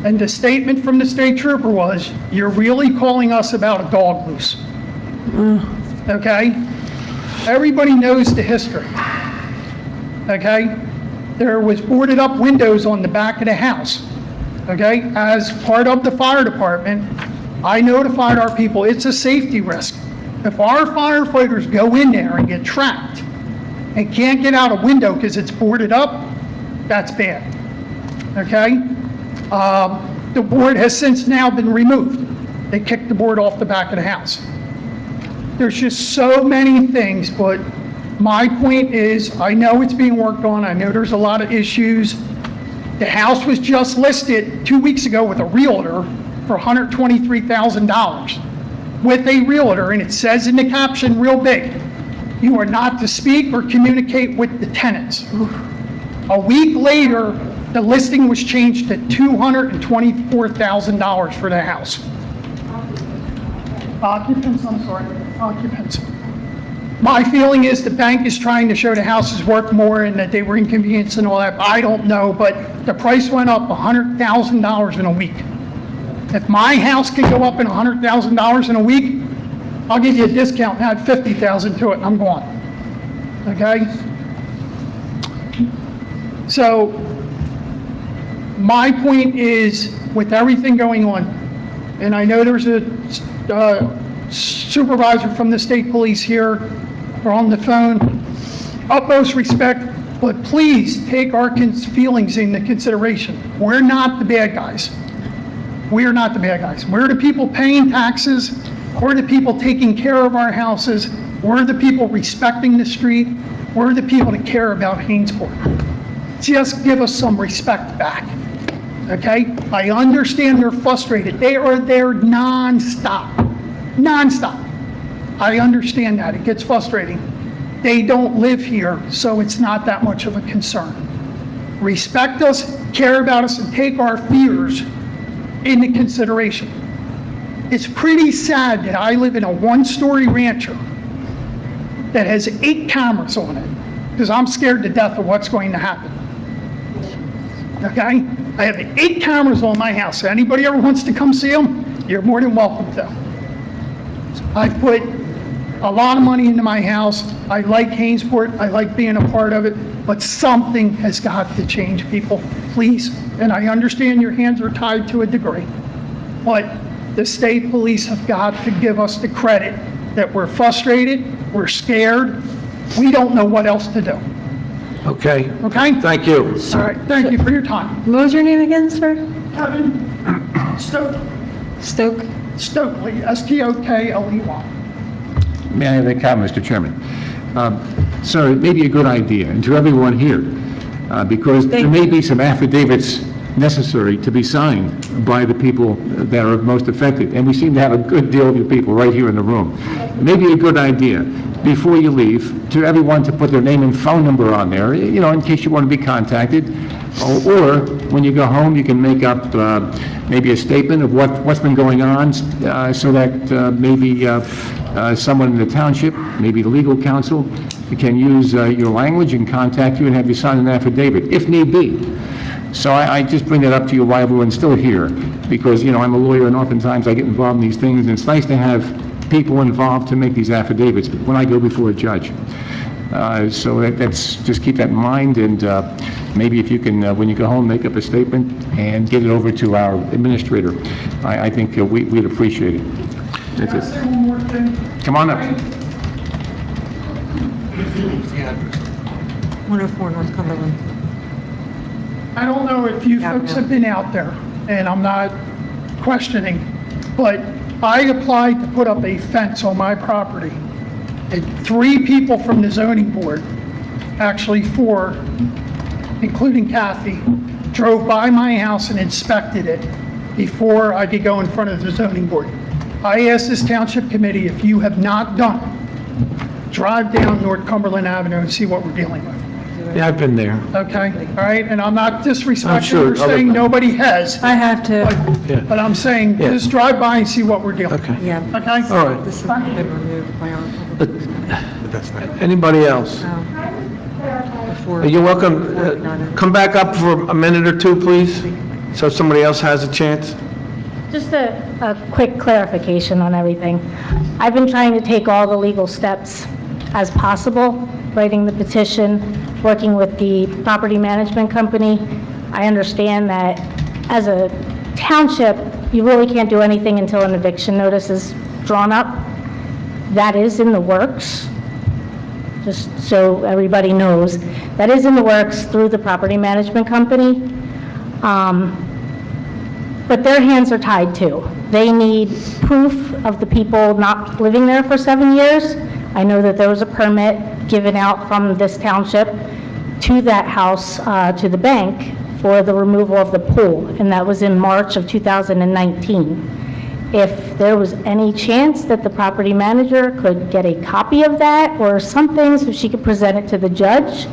and the statement from the state trooper was, "You're really calling us about a dog loose." Okay? Everybody knows the history. Okay? there was boarded up windows on the back of the house, okay? As part of the fire department, I notified our people, it's a safety risk. If our firefighters go in there and get trapped and can't get out a window because it's boarded up, that's bad, okay? The board has since now been removed. They kicked the board off the back of the house. There's just so many things, but my point is, I know it's being worked on, I know there's a lot of issues. The house was just listed 2 weeks ago with a realtor for $123,000. With a realtor, and it says in the caption real big, you are not to speak or communicate with the tenants. A week later, the listing was changed to $224,000 for the house. Occupants, I'm sorry, occupants. My feeling is the bank is trying to show the house is worth more and that they were inconvenienced and all that. I don't know, but the price went up $100,000 in a week. If my house can go up in $100,000 in a week, I'll give you a discount and add $50,000 to it and I'm gone. Okay? So, my point is, with everything going on, and I know there's a supervisor from the state police here or on the phone, utmost respect, but please take our feelings into consideration. We're not the bad guys. We're not the bad guys. We're the people paying taxes. We're the people taking care of our houses. We're the people respecting the street. We're the people that care about Hainesport. Just give us some respect back, okay? I understand they're frustrated. They are there nonstop. I understand that. It gets frustrating. They don't live here, so it's not that much of a concern. Respect us, care about us, and take our fears into consideration. It's pretty sad that I live in a one-story rancher that has 8 cameras on it, because I'm scared to death of what's going to happen. Okay? I have 8 cameras on my house. If anybody ever wants to come see them, you're more than welcome to. I put a lot of money into my house. I like Hainesport. I like being a part of it. But something has got to change, people, please. And I understand your hands are tied to a degree. But the state police have got to give us the credit that we're frustrated, we're scared, we don't know what else to do. Okay. Okay? Thank you. All right, thank you for your time. What was your name again, sir? Kevin Stoke, Stokely, S-T-O-K-L-E-Y. May I have a comment, Mr. Chairman? Sir, it may be a good idea, and to everyone here, because there may be some affidavits necessary to be signed by the people that are most affected, and we seem to have a good deal of you people right here in the room. It may be a good idea, before you leave, to everyone to put their name and phone number on there, you know, in case you want to be contacted, or when you go home, you can make up maybe a statement of what's been going on, so that maybe someone in the township, maybe the legal counsel, can use your language and contact you and have you sign an affidavit, if need be. So I just bring that up to you while everyone's still here, because, you know, I'm a lawyer and oftentimes I get involved in these things, and it's nice to have people involved to make these affidavits when I go before a judge. So that's, just keep that in mind, and maybe if you can, when you go home, make up a statement and get it over to our administrator. I think we'd appreciate it. That's Can I it. say one more thing? Come on up. 104 North Cumberland. I don't know if you folks have been out there, and I'm not questioning, but I applied to put up a fence on my property. And 3 people from the zoning board, actually 4, including Kathy, drove by my house and inspected it before I could go in front of the zoning board. I asked this township committee, if you have not done it, drive down North Cumberland Avenue and see what we're dealing with. Yeah, I've been there. Okay, all right, and I'm not disrespecting I'm sure or saying other- nobody has, I have to, Yeah. but I'm saying, Yeah. just drive by and see what we're dealing with. Okay. yeah. Okay? All right. This has been removed by our But public. anybody else? You're welcome. Come back up for a minute or 2, please, so somebody else has a chance. Just a quick clarification on everything. I've been trying to take all the legal steps as possible, writing the petition, working with the property management company. I understand that as a township, you really can't do anything until an eviction notice is drawn up. That is in the works, just so everybody knows. That is in the works through the property management company. But their hands are tied too. They need proof of the people not living there for 7 years. I know that there was a permit given out from this township to that house, to the bank, for the removal of the pool, and that was in March of 2019. If there was any chance that the property manager could get a copy of that or something so she could present it to the judge,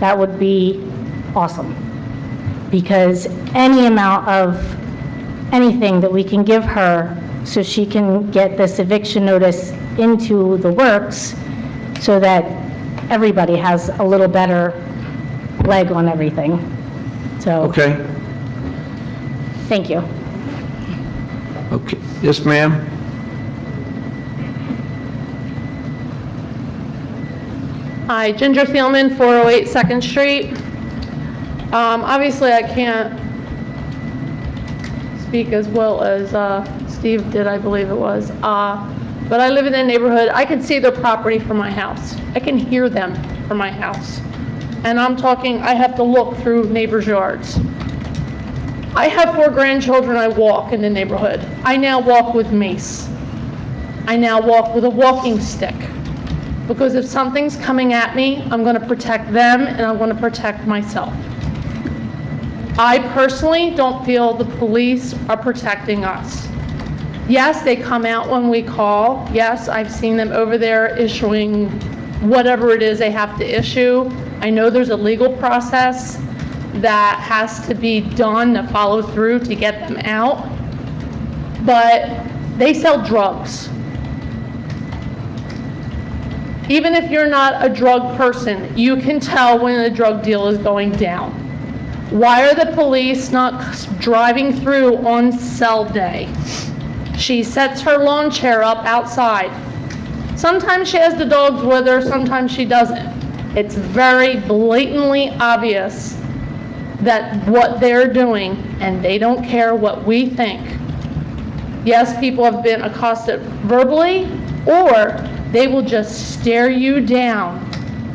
that would be awesome. Because any amount of anything that we can give her so she can get this eviction notice into the works so that everybody has a little better leg on everything. So, Okay, thank you. okay. Yes, ma'am? Hi, Ginger Thielman, 408 2nd Street. Obviously, I can't speak as well as Steve did, I believe it was. But I live in a neighborhood, I can see their property from my house. I can hear them from my house. And I'm talking, I have to look through neighbors' yards. I have 4 grandchildren, I walk in the neighborhood. I now walk with mace. I now walk with a walking stick. Because if something's coming at me, I'm going to protect them and I'm going to protect myself. I personally don't feel the police are protecting us. Yes, they come out when we call. Yes, I've seen them over there issuing whatever it is they have to issue. I know there's a legal process that has to be done to follow through to get them out. But they sell drugs. Even if you're not a drug person, you can tell when a drug deal is going down. Why are the police not driving through on cell day? She sets her lawn chair up outside. Sometimes she has the dogs with her, sometimes she doesn't. It's very blatantly obvious that what they're doing, and they don't care what we think. Yes, people have been accosted verbally, or they will just stare you down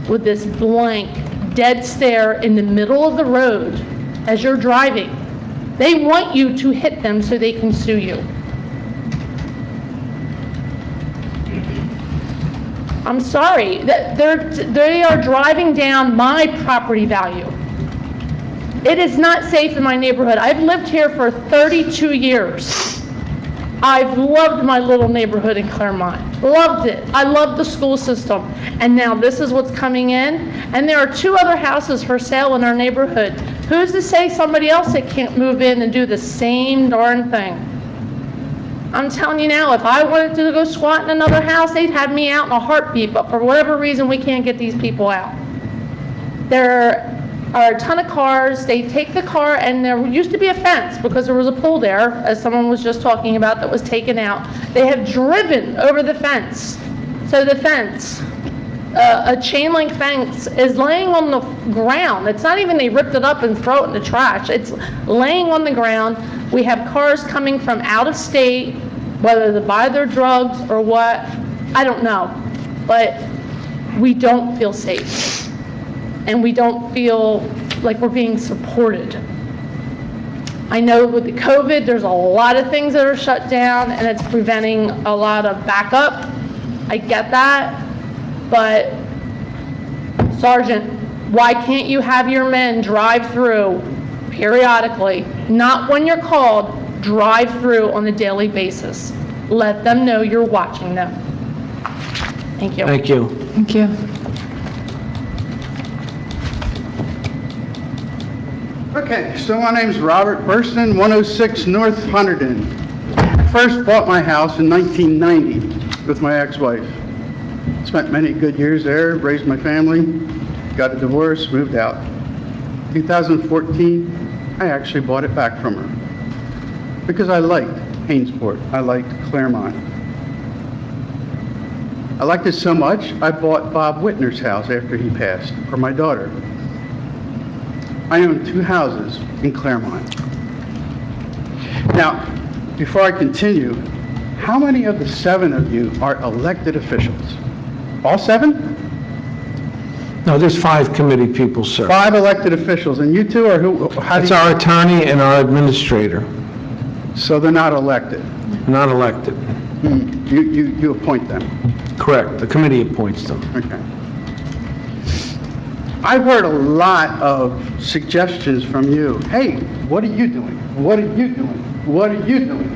with this blank, dead stare in the middle of the road as you're driving. They want you to hit them so they can sue you. I'm sorry, they are driving down my property value. It is not safe in my neighborhood. I've lived here for 32 years. I've loved my little neighborhood in Claremont. Loved it. I love the school system. And now this is what's coming in. And there are 2 other houses for sale in our neighborhood. Who's to say somebody else that can't move in and do the same darn thing? I'm telling you now, if I wanted to go squat in another house, they'd have me out in a heartbeat. But for whatever reason, we can't get these people out. There are a ton of cars. They take the car, and there used to be a fence because there was a pool there, as someone was just talking about, that was taken out. They have driven over the fence. So the fence, a chain link fence, is laying on the ground. It's not even they ripped it up and throw it in the trash. It's laying on the ground. We have cars coming from out of state, whether to buy their drugs or what, I don't know. But we don't feel safe. And we don't feel like we're being supported. I know with the COVID, there's a lot of things that are shut down, and it's preventing a lot of backup. I get that, but Sergeant, why can't you have your men drive through periodically, not when you're called, drive through on a daily basis? Let them know you're watching them. Thank you. Thank you. Thank you. Okay, so my name's Robert Burston, 106 North Hunterdon. I first bought my house in 1990 with my ex-wife. Spent many good years there, raised my family, got a divorce, moved out. 2014, I actually bought it back from her because I liked Hainesport, I liked Claremont. I liked it so much, I bought Bob Whitner's house after he passed, for my daughter. I own 2 houses in Claremont. Now, before I continue, how many of the 7 of you are elected officials? All 7? No, there's 5 committee people, sir. 5 elected officials, and you 2 are who? How do That's you- our attorney and our administrator, So they're not elected. not elected. You appoint them. Correct, the committee appoints them. Okay. I've heard a lot of suggestions from you. Hey, what are you doing? What are you doing? What are you doing?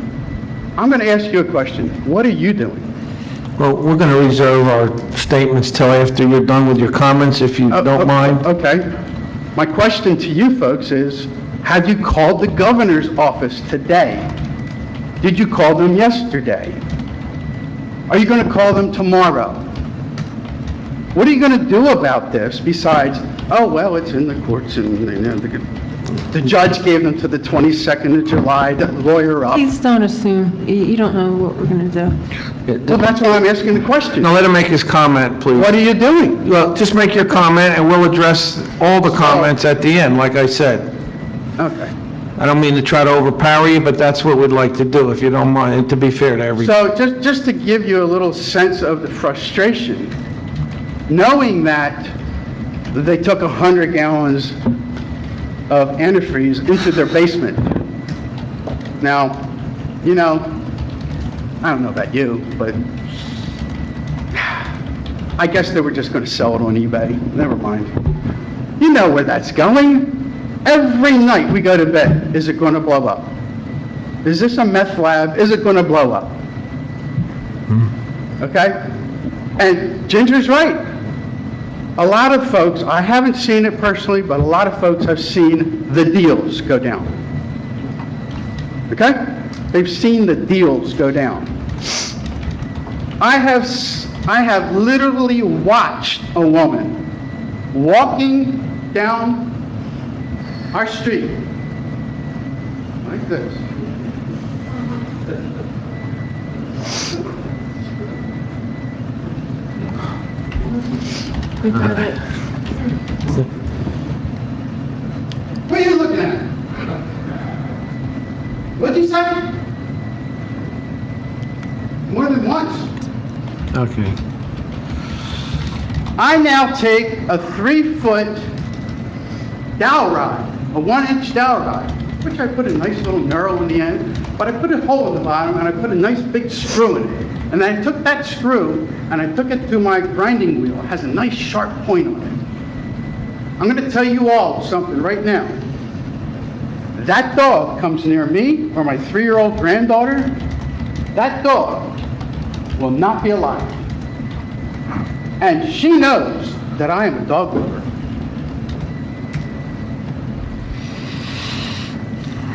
I'm going to ask you a question. What are you doing? Well, we're going to reserve our statements till after you're done with your comments, if you don't mind. Okay. My question to you folks is, have you called the governor's office today? Did you call them yesterday? Are you going to call them tomorrow? What are you going to do about this besides, oh, well, it's in the courts and the judge gave them to the 22nd of July to lawyer up? Please don't assume. You don't know what we're going to do. Well, that's why I'm asking the question. Now, let him make his comment, please. What are you doing? Well, just make your comment, and we'll address all the comments at the end, like I said. Okay. I don't mean to try to overpower you, but that's what we'd like to do, if you don't mind, and to be fair to everybody. So just to give you a little sense of the frustration, knowing that they took 100 gallons of antifreeze into their basement. Now, you know, I don't know about you, but I guess they were just going to sell it on eBay. Never mind. You know where that's going. Every night we go to bed, is it going to blow up? Is this a meth lab? Is it going to blow up? Okay? And Ginger's right. A lot of folks, I haven't seen it personally, but a lot of folks have seen the deals go down. Okay? They've seen the deals go down. I have literally watched a woman walking down our street like this. We've heard it. What are you looking at? What'd you say? More than once. Okay. I now take a 3-foot dowel rod, a 1-inch dowel rod, which I put a nice little knurl in the end, but I put a hole in the bottom and I put a nice big screw in it. And then I took that screw and I took it to my grinding wheel. It has a nice sharp point on it. I'm going to tell you all something right now. That dog comes near me or my 3-year-old granddaughter, that dog will not be alive. And she knows that I am a dog lover.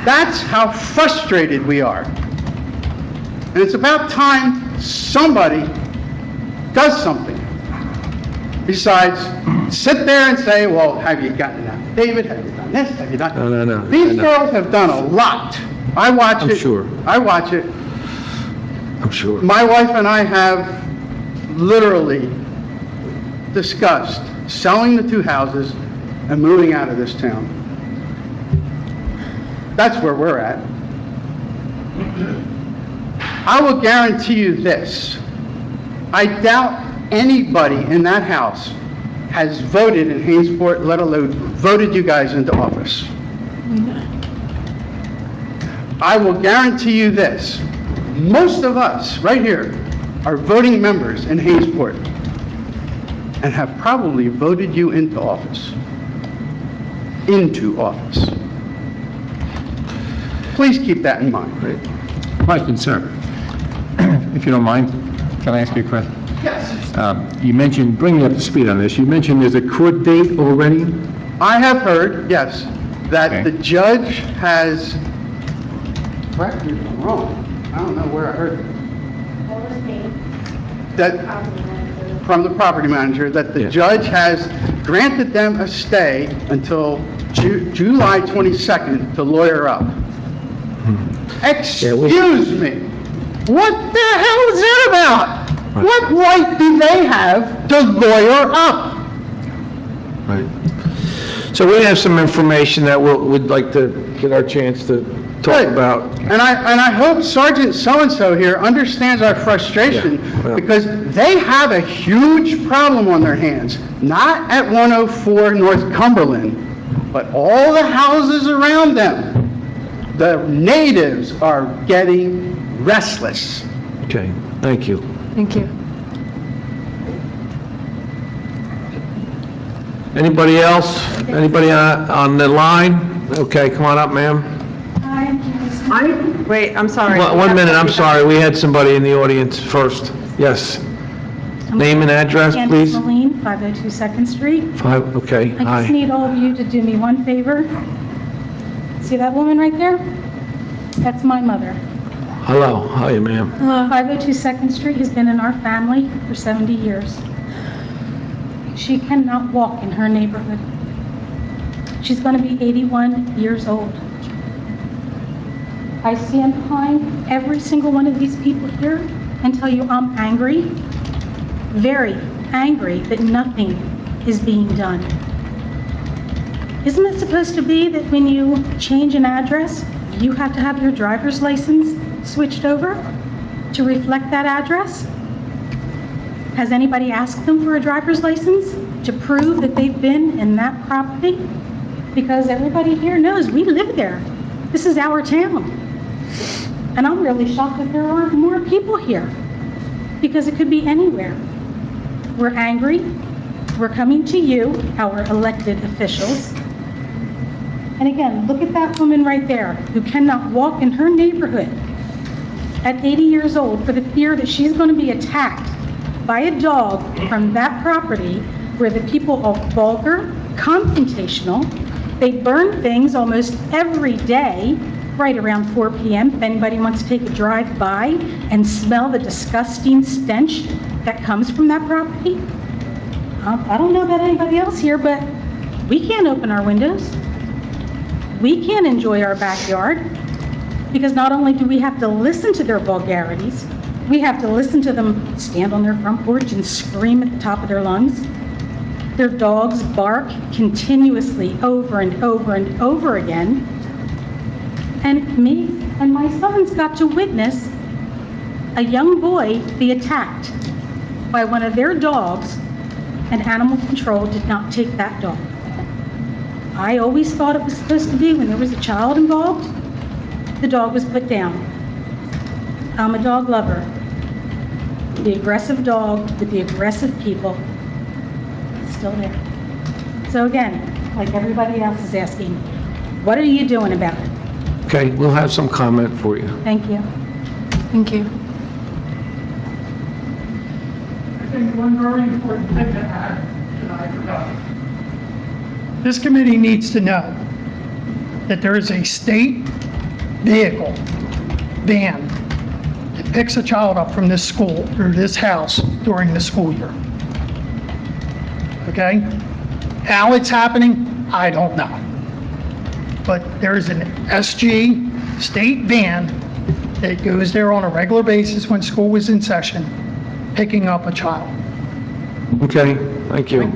That's how frustrated we are. And it's about time somebody does something. Besides, sit there and say, well, have you gotten that? David, have you done this? Have you done... No. These girls have done a lot. I watch it. I'm sure. I watch it. I'm sure. My wife and I have literally discussed selling the 2 houses and moving out of this town. That's where we're at. I will guarantee you this. I doubt anybody in that house has voted in Hainesport, let alone voted you guys into office. I will guarantee you this. Most of us right here are voting members in Hainesport and have probably voted you into office. Into office. Please keep that in mind. Question, sir. If you don't mind, can I ask you a question? Yes. You mentioned, bring me up to speed on this, you mentioned there's a court date already? I have heard, yes, that the judge has, correct me if I'm wrong, I don't know where I heard it. That, from the property manager, that the judge has granted them a stay until July 22nd to lawyer up. Excuse me, what the hell is that about? What right do they have to lawyer up? Right. So we have some information that we'd like to get our chance to talk Good. about. And I hope Sergeant so-and-so here understands our frustration, Yeah, well. because they have a huge problem on their hands, not at 104 North Cumberland, but all the houses around them. The natives are getting restless. Okay, thank you. Thank you. Anybody else? Anybody on the line? Okay, come on up, ma'am. Wait, I'm sorry. 1 minute, I'm sorry, we had somebody in the audience first. Yes. Name and address, please. Candace Moline, 502 Second Street. Okay, I hi. just need all of you to do me one favor. See that woman right there? That's my mother. Hello, hi, ma'am. 502 Second Street has been in our family for 70 years. She cannot walk in her neighborhood. She's going to be 81 years old. I stand behind every single one of these people here and tell you I'm angry, very angry that nothing is being done. Isn't it supposed to be that when you change an address, you have to have your driver's license switched over to reflect that address? Has anybody asked them for a driver's license to prove that they've been in that property? Because everybody here knows we live there. This is our town. And I'm really shocked that there aren't more people here, because it could be anywhere. We're angry. We're coming to you, our elected officials. And again, look at that woman right there who cannot walk in her neighborhood at 80 years old for the fear that she's going to be attacked by a dog from that property where the people are vulgar, confrontational. They burn things almost every day, right around 4 p.m. If anybody wants to take a drive by and smell the disgusting stench that comes from that property. I don't know about anybody else here, but we can't open our windows. We can't enjoy our backyard, because not only do we have to listen to their vulgarities, we have to listen to them stand on their front porch and scream at the top of their lungs. Their dogs bark continuously over and over and over again. And me and my sons got to witness a young boy be attacked by one of their dogs, and animal control did not take that dog. I always thought it was supposed to be when there was a child involved, the dog was put down. I'm a dog lover. The aggressive dog with the aggressive people is still there. So again, like everybody else is asking, what are you doing about it? Okay, we'll have some comment for you. Thank you. Thank you. I think one very important thing to add, and I forgot. This committee needs to know that there is a state vehicle, van, that picks a child up from this school or this house during the school year. Okay? How it's happening, I don't know. But there is an SG state van that goes there on a regular basis when school was in session, picking up a child. Okay, thank you.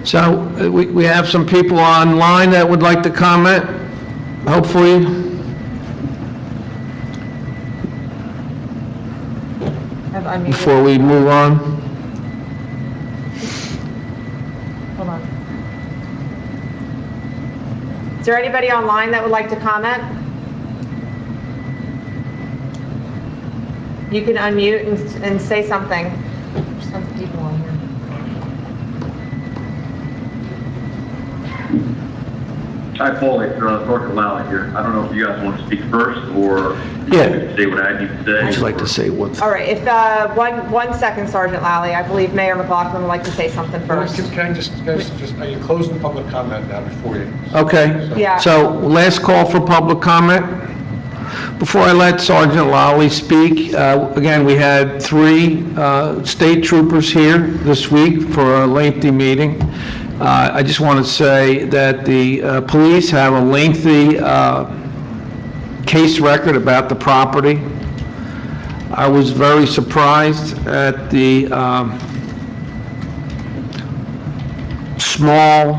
So we have some people online that would like to comment, hopefully. Before we move on. Hold on. Is there anybody online that would like to comment? You can unmute and say something. There's tons of people on here. Hi, Paul, it's Dr. Lally here. I don't know if you guys want to speak first, or Yeah. say what I need to say. I'd like to say what. All right, if, one second, Sergeant Lally. I believe Mayor McLaughlin would like to say something first. Can I just, you close the public comment now before you? Okay. Yeah. So last call for public comment. Before I let Sergeant Lally speak, again, we had 3 state troopers here this week for a lengthy meeting. I just want to say that the police have a lengthy case record about the property. I was very surprised at the small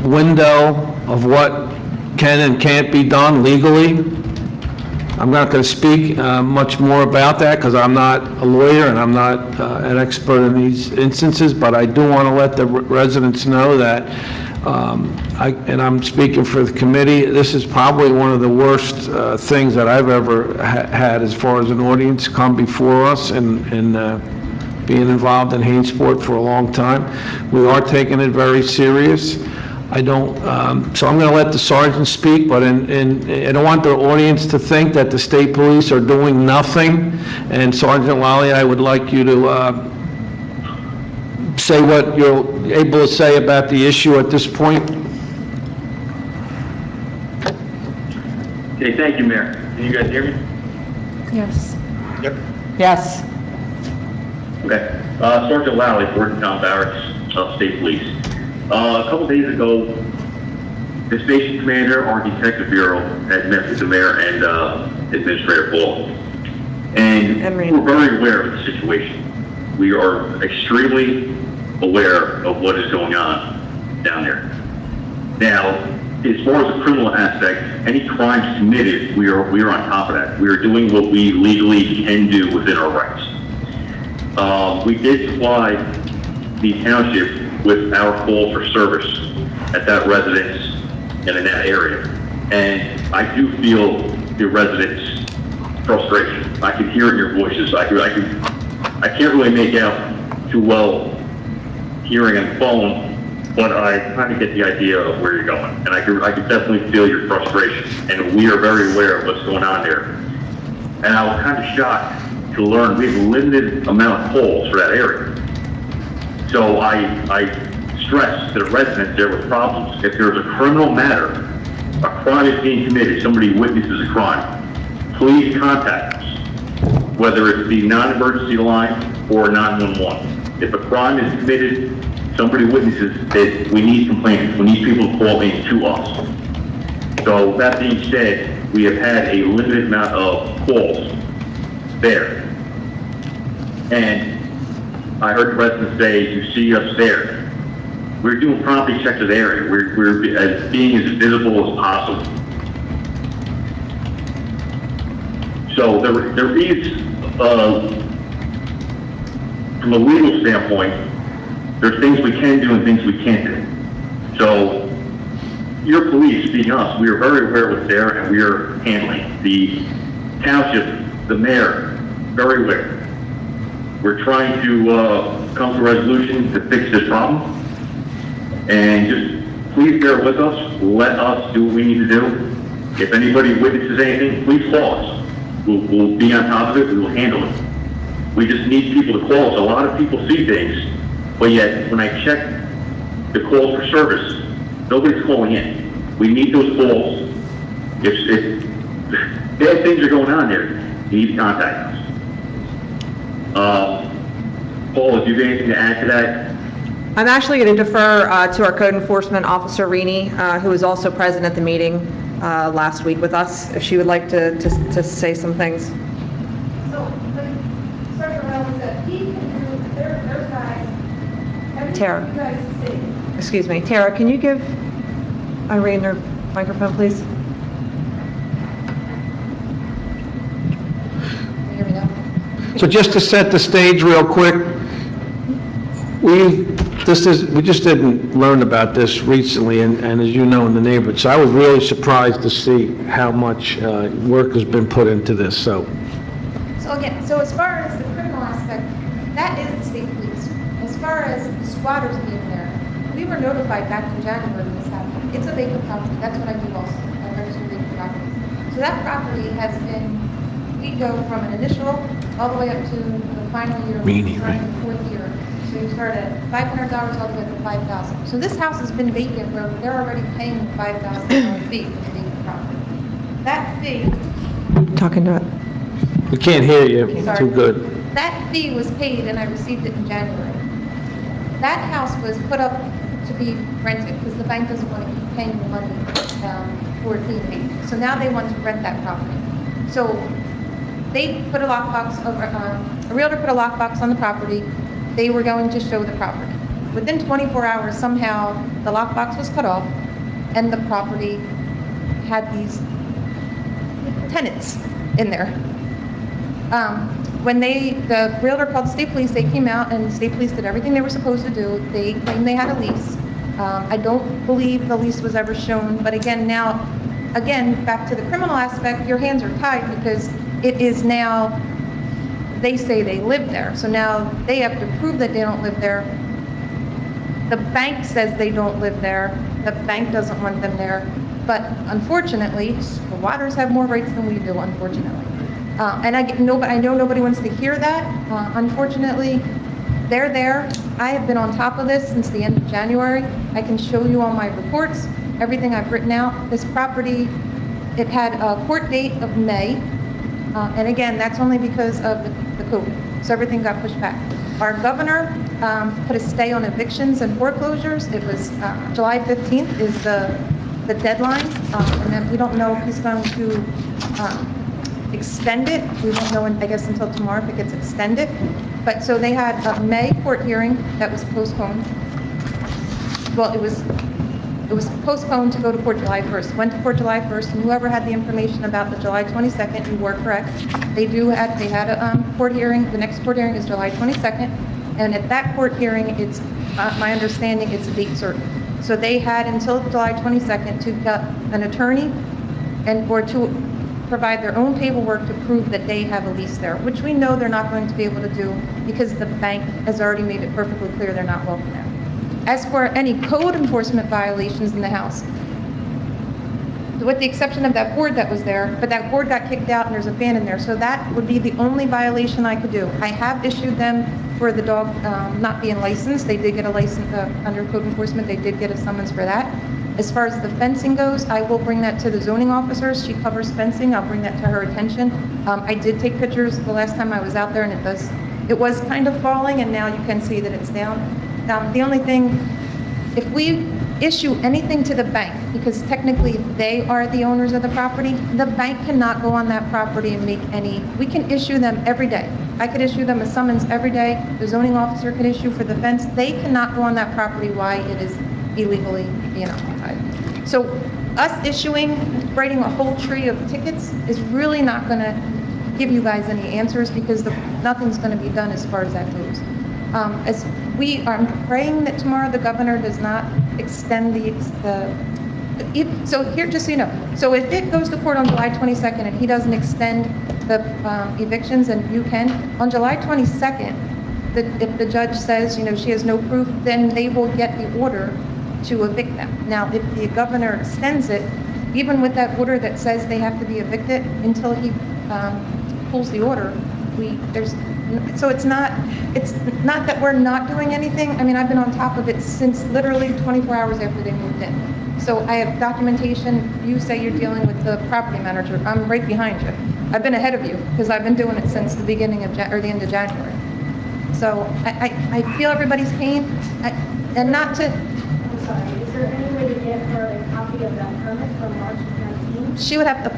window of what can and can't be done legally. I'm not going to speak much more about that because I'm not a lawyer and I'm not an expert in these instances, but I do want to let the residents know that, and I'm speaking for the committee, this is probably one of the worst things that I've ever had as far as an audience come before us and being involved in Hainsport for a long time. We are taking it very serious. I don't, so I'm going to let the sergeant speak, but I don't want the audience to think that the state police are doing nothing. And Sergeant Lally, I would like you to say what you're able to say about the issue at this point. Okay, thank you, Mayor. Can you guys hear me? Yes. Yep. Yes. Okay. Sergeant Lally, Town Barracks, State Police. A couple days ago, the station commander, our detective bureau, had met with the mayor and Administrator Paul. And we're very aware of the situation. We are extremely aware of what is going on down there. Now, as far as the criminal aspect, any crimes committed, we are on top of that. We are doing what we legally can do within our rights. We did supply the township with our call for service at that residence and in that area. And I do feel the residents' frustration. I can hear it in your voices. I can't really make out too well hearing on the phone, but I kind of get the idea of where you're going. And I can definitely feel your frustration. And we are very aware of what's going on there. And I was kind of shocked to learn we have a limited amount of calls for that area. So I stress to the residents there with problems, if there's a criminal matter, a crime is being committed, somebody witnesses a crime, please contact us, whether it's the non-emergency line or 911. If a crime is committed, somebody witnesses that we need complainants, we need people to call in to us. So that being said, we have had a limited amount of calls there. And I heard the residents say, you see us there. We're doing property checks of the area. We're being as visible as possible. So there is, from a legal standpoint, there's things we can do and things we can't do. So your police, being us, we are very aware of what's there and we are handling. The township, the mayor, very aware. We're trying to come to a resolution to fix this problem. And just please bear with us. Let us do what we need to do. If anybody witnesses anything, please call us. We'll be on top of it. We will handle it. We just need people to call us. A lot of people see things, but yet when I check the calls for service, nobody's calling in. We need those calls. If bad things are going on there, you need to contact us. Paul, if you have anything to add to that? I'm actually going to defer to our code enforcement officer, Rini, who was also present at the meeting last week with us, if she would like to say some things. So, Sergeant Rowley said he can do, their guys, everything Tara. you guys see. Excuse me, Tara, can you give Irene her microphone, please? So just to set the stage real quick, we just didn't learn about this recently, and as you know, in the neighborhood, so I was really surprised to see how much work has been put into this, so. So again, so as far as the criminal aspect, that is the state police. As far as the squatters being there, we were notified back in January when this happened. It's a vacant property, that's what I do also, I register vacant properties. So that property has been, we go from an initial all the way up to the final year, Meaning, right? The fourth year. So you start at $500 all the way to $5,000. So this house has been vacant where they're already paying the $5,000 fee for the vacant property. That fee, Talking to it. We can't hear you too good. that fee was paid and I received it in January. That house was put up to be rented because the bank doesn't want to keep paying the money for it being vacant. So now they want to rent that property. So they put a lockbox over, a realtor put a lockbox on the property. They were going to show the property. Within 24 hours, somehow, the lockbox was cut off, and the property had these tenants in there. When the realtor called the state police, they came out, and the state police did everything they were supposed to do. They claimed they had a lease. I don't believe the lease was ever shown, but again, back to the criminal aspect, your hands are tied because it is now, they say they live there. So now they have to prove that they don't live there. The bank says they don't live there. The bank doesn't want them there. But unfortunately, the Waters have more rights than we do, unfortunately. And I know nobody wants to hear that. Unfortunately, they're there. I have been on top of this since the end of January. I can show you all my reports, everything I've written out. This property, it had a court date of May. And again, that's only because of the COVID. So everything got pushed back. Our governor put a stay on evictions and foreclosures. It was July 15th is the deadline. And then we don't know if he's going to extend it. We won't know, I guess, until tomorrow if it gets extended. But so they had a May court hearing that was postponed. Well, it was postponed to go to court July 1st. Went to court July 1st, and whoever had the information about the July 22nd, you were correct. They had a court hearing. The next court hearing is July 22nd, and at that court hearing, it's my understanding it's a date certain. So they had until July 22nd to get an attorney or to provide their own paperwork to prove that they have a lease there, which we know they're not going to be able to do because the bank has already made it perfectly clear they're not welcome there. As for any code enforcement violations in the house, with the exception of that board that was there, but that board got kicked out and there's a fan in there, so that would be the only violation I could do. I have issued them for the dog not being licensed. They did get a license under code enforcement. They did get a summons for that. As far as the fencing goes, I will bring that to the zoning officers. She covers fencing. I'll bring that to her attention. I did take pictures the last time I was out there, and it was kind of falling, and now you can see that it's down. The only thing, if we issue anything to the bank, because technically they are the owners of the property, the bank cannot go on that property and make we can issue them every day. I could issue them a summons every day. The zoning officer could issue for the fence. They cannot go on that property why it is illegally being occupied. So us writing a whole tree of tickets is really not going to give you guys any answers because nothing's going to be done as far as that goes. I'm praying that tomorrow the governor does not extend so here, just so you know, so if it goes to court on July 22nd and he doesn't extend the evictions, and you can, on July 22nd, if the judge says, she has no proof, then they will get the order to evict them. Now, if the governor extends it, even with that order that says they have to be evicted until he pulls the order, so it's not that we're not doing anything. I mean, I've been on top of it since literally 24 hours after they moved in. So I have documentation. You say you're dealing with the property manager. I'm right behind you. I've been ahead of you because I've been doing it since the beginning of the end of January. So I feel everybody's pain, and not to. I'm sorry, is there any way to get her a copy of that permit from March 19th? She would have to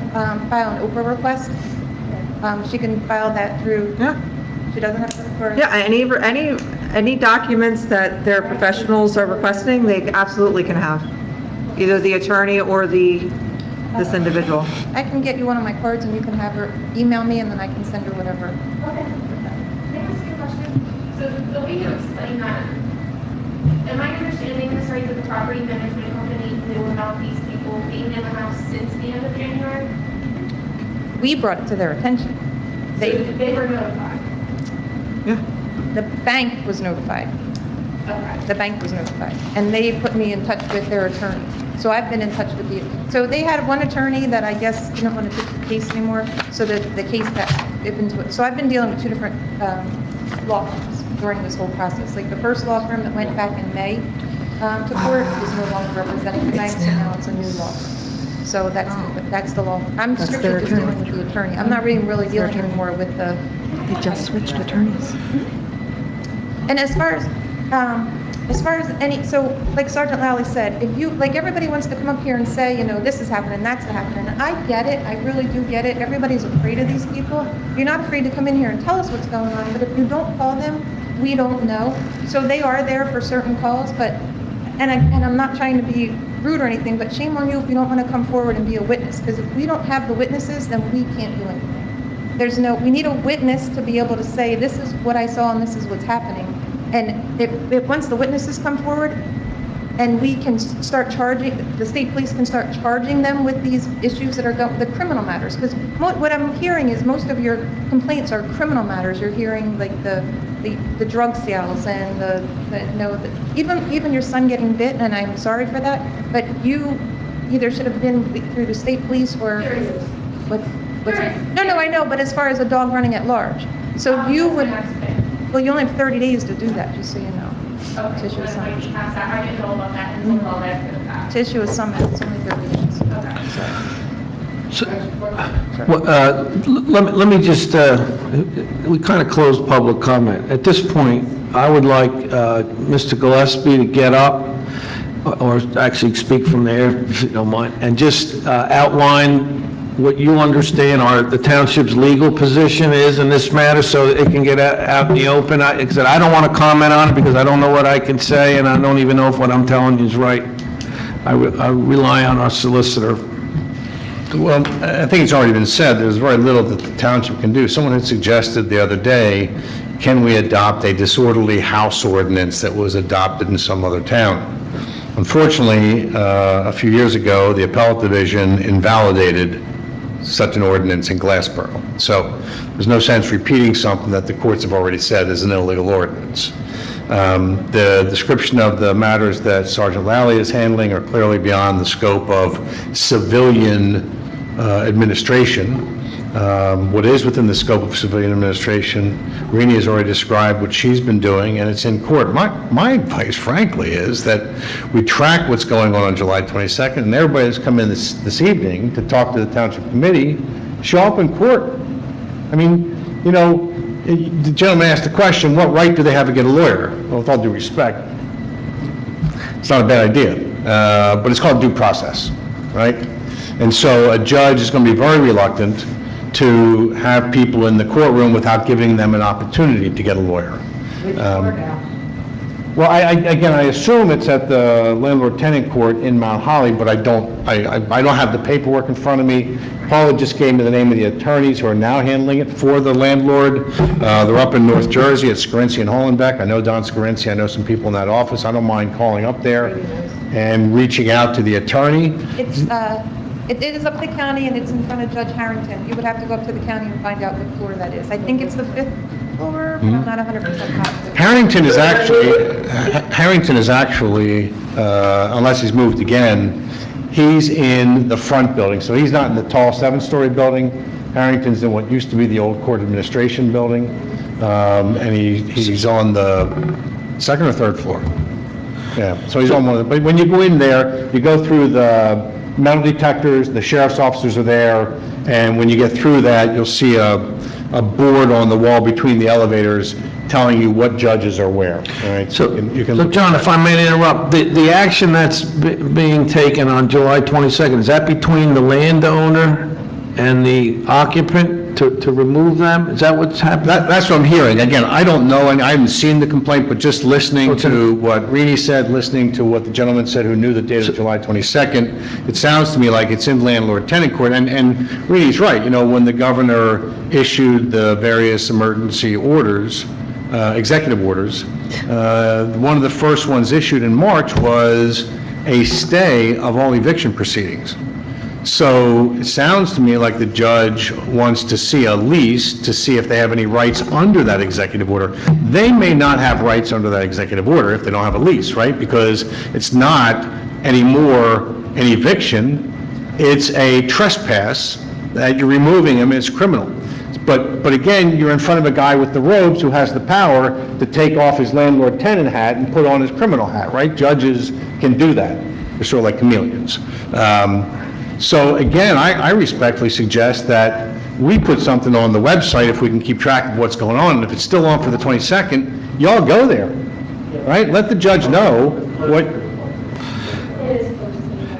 file an Oprah request. She can file that through. Yeah. She doesn't have to. Yeah, any documents that their professionals are requesting, they absolutely can have. Either the attorney or this individual. I can get you one of my cards and you can have her email me and then I can send her whatever. Okay. Can I ask you a question? So the way you explain that, am I understanding this right, that the property management company knew about these people being in the house since the end of January? We brought it to their attention. They were notified? Yeah. The bank was notified. Okay. The bank was notified. And they put me in touch with their attorney. So I've been in touch with you. So they had one attorney that I guess didn't want to take the case anymore. So the case got into it. So I've been dealing with two different law firms during this whole process. Like the first law firm that went back in May to court is no longer representing the bank, so now it's a new law firm. So that's the law. I'm strictly just dealing with the attorney. I'm not really dealing anymore with the. They just switched attorneys. And as far as as far as any, so like Sergeant Lally said, if you, like everybody wants to come up here and say, you know, this is happening, that's happening. And I get it, I really do get it. Everybody's afraid of these people. You're not afraid to come in here and tell us what's going on, but if you don't call them, we don't know. So they are there for certain calls, but, and I'm not trying to be rude or anything, but shame on you if you don't want to come forward and be a witness, because if we don't have the witnesses, then we can't do anything. We need a witness to be able to say, this is what I saw and this is what's happening. And if once the witnesses come forward and we can start charging, the state police can start charging them with these issues that are the criminal matters. Because what I'm hearing is most of your complaints are criminal matters. You're hearing like the drug sales and even your son getting bit, and I'm sorry for that, but you either should have been through the state police or no, I know, but as far as a dog running at large. So you would, well, you only have 30 days to do that, just so you know. Okay, To issue a summons. I didn't know about that until all that. To issue a summons, it's only 30 days. Let me just, we kind of closed public comment. At this point, I would like Mr. Gillespie to get up, or actually speak from there, if you don't mind, and just outline what you understand the township's legal position is in this matter, so it can get out in the open. I said, I don't want to comment on it because I don't know what I can say, and I don't even know if what I'm telling you is right. I rely on our solicitor. Well, I think it's already been said, there's very little that the township can do. Someone had suggested the other day, can we adopt a disorderly house ordinance that was adopted in some other town? Unfortunately, a few years ago, the appellate division invalidated such an ordinance in Glassboro. So there's no sense repeating something that the courts have already said is an illegal ordinance. The description of the matters that Sergeant Lally is handling are clearly beyond the scope of civilian administration. What is within the scope of civilian administration, Rini has already described what she's been doing, and it's in court. My advice, frankly, is that we track what's going on July 22nd, and everybody that's come in this evening to talk to the Township Committee, show up in court. I mean, you know, the gentleman asked the question, what right do they have to get a lawyer? Well, with all due respect, it's not a bad idea, but it's called due process, right? And so a judge is going to be very reluctant to have people in the courtroom without giving them an opportunity to get a lawyer. Well, I assume it's at the landlord-tenant court in Mount Holly, but I don't have the paperwork in front of me. Paula just gave me the name of the attorneys who are now handling it for the landlord. They're up in North Jersey at Scarinci and Hollenbeck. I know Don Scarinci, I know some people in that office. I don't mind calling up there and reaching out to the attorney. It is up the county and it's in front of Judge Harrington. You would have to go up to the county and find out what floor that is. I think it's the 5th floor, but I'm not 100% positive. Harrington is actually, unless he's moved again, he's in the front building. So he's not in the tall 7-story building. Harrington's in what used to be the old court administration building. And he's on the 2nd or 3rd floor. Yeah, so he's on one of the, but when you go in there, you go through the metal detectors, the sheriff's officers are there, and when you get through that, you'll see a board on the wall between the elevators telling you what judges are where, all right? So, you can so John, if I may interrupt, the action that's being taken on July 22nd, is that between the landowner and the occupant to remove them? Is that what's happening? That's what I'm hearing. Again, I don't know, and I haven't seen the complaint, but just listening to what Rini said, listening to what the gentleman said who knew the date of July 22nd, it sounds to me like it's in landlord-tenant court. And Rini's right. You know, when the governor issued the various emergency orders, executive orders, one of the first ones issued in March was a stay of all eviction proceedings. So it sounds to me like the judge wants to see a lease to see if they have any rights under that executive order. They may not have rights under that executive order if they don't have a lease, right? Because it's not anymore an eviction, it's a trespass that you're removing them, it's criminal. But again, you're in front of a guy with the robes who has the power to take off his landlord-tenant hat and put on his criminal hat, right? Judges can do that. They're sort of like chameleons. So again, I respectfully suggest that we put something on the website if we can keep track of what's going on. And if it's still on for the 22nd, y'all go there. right? Let the judge know what,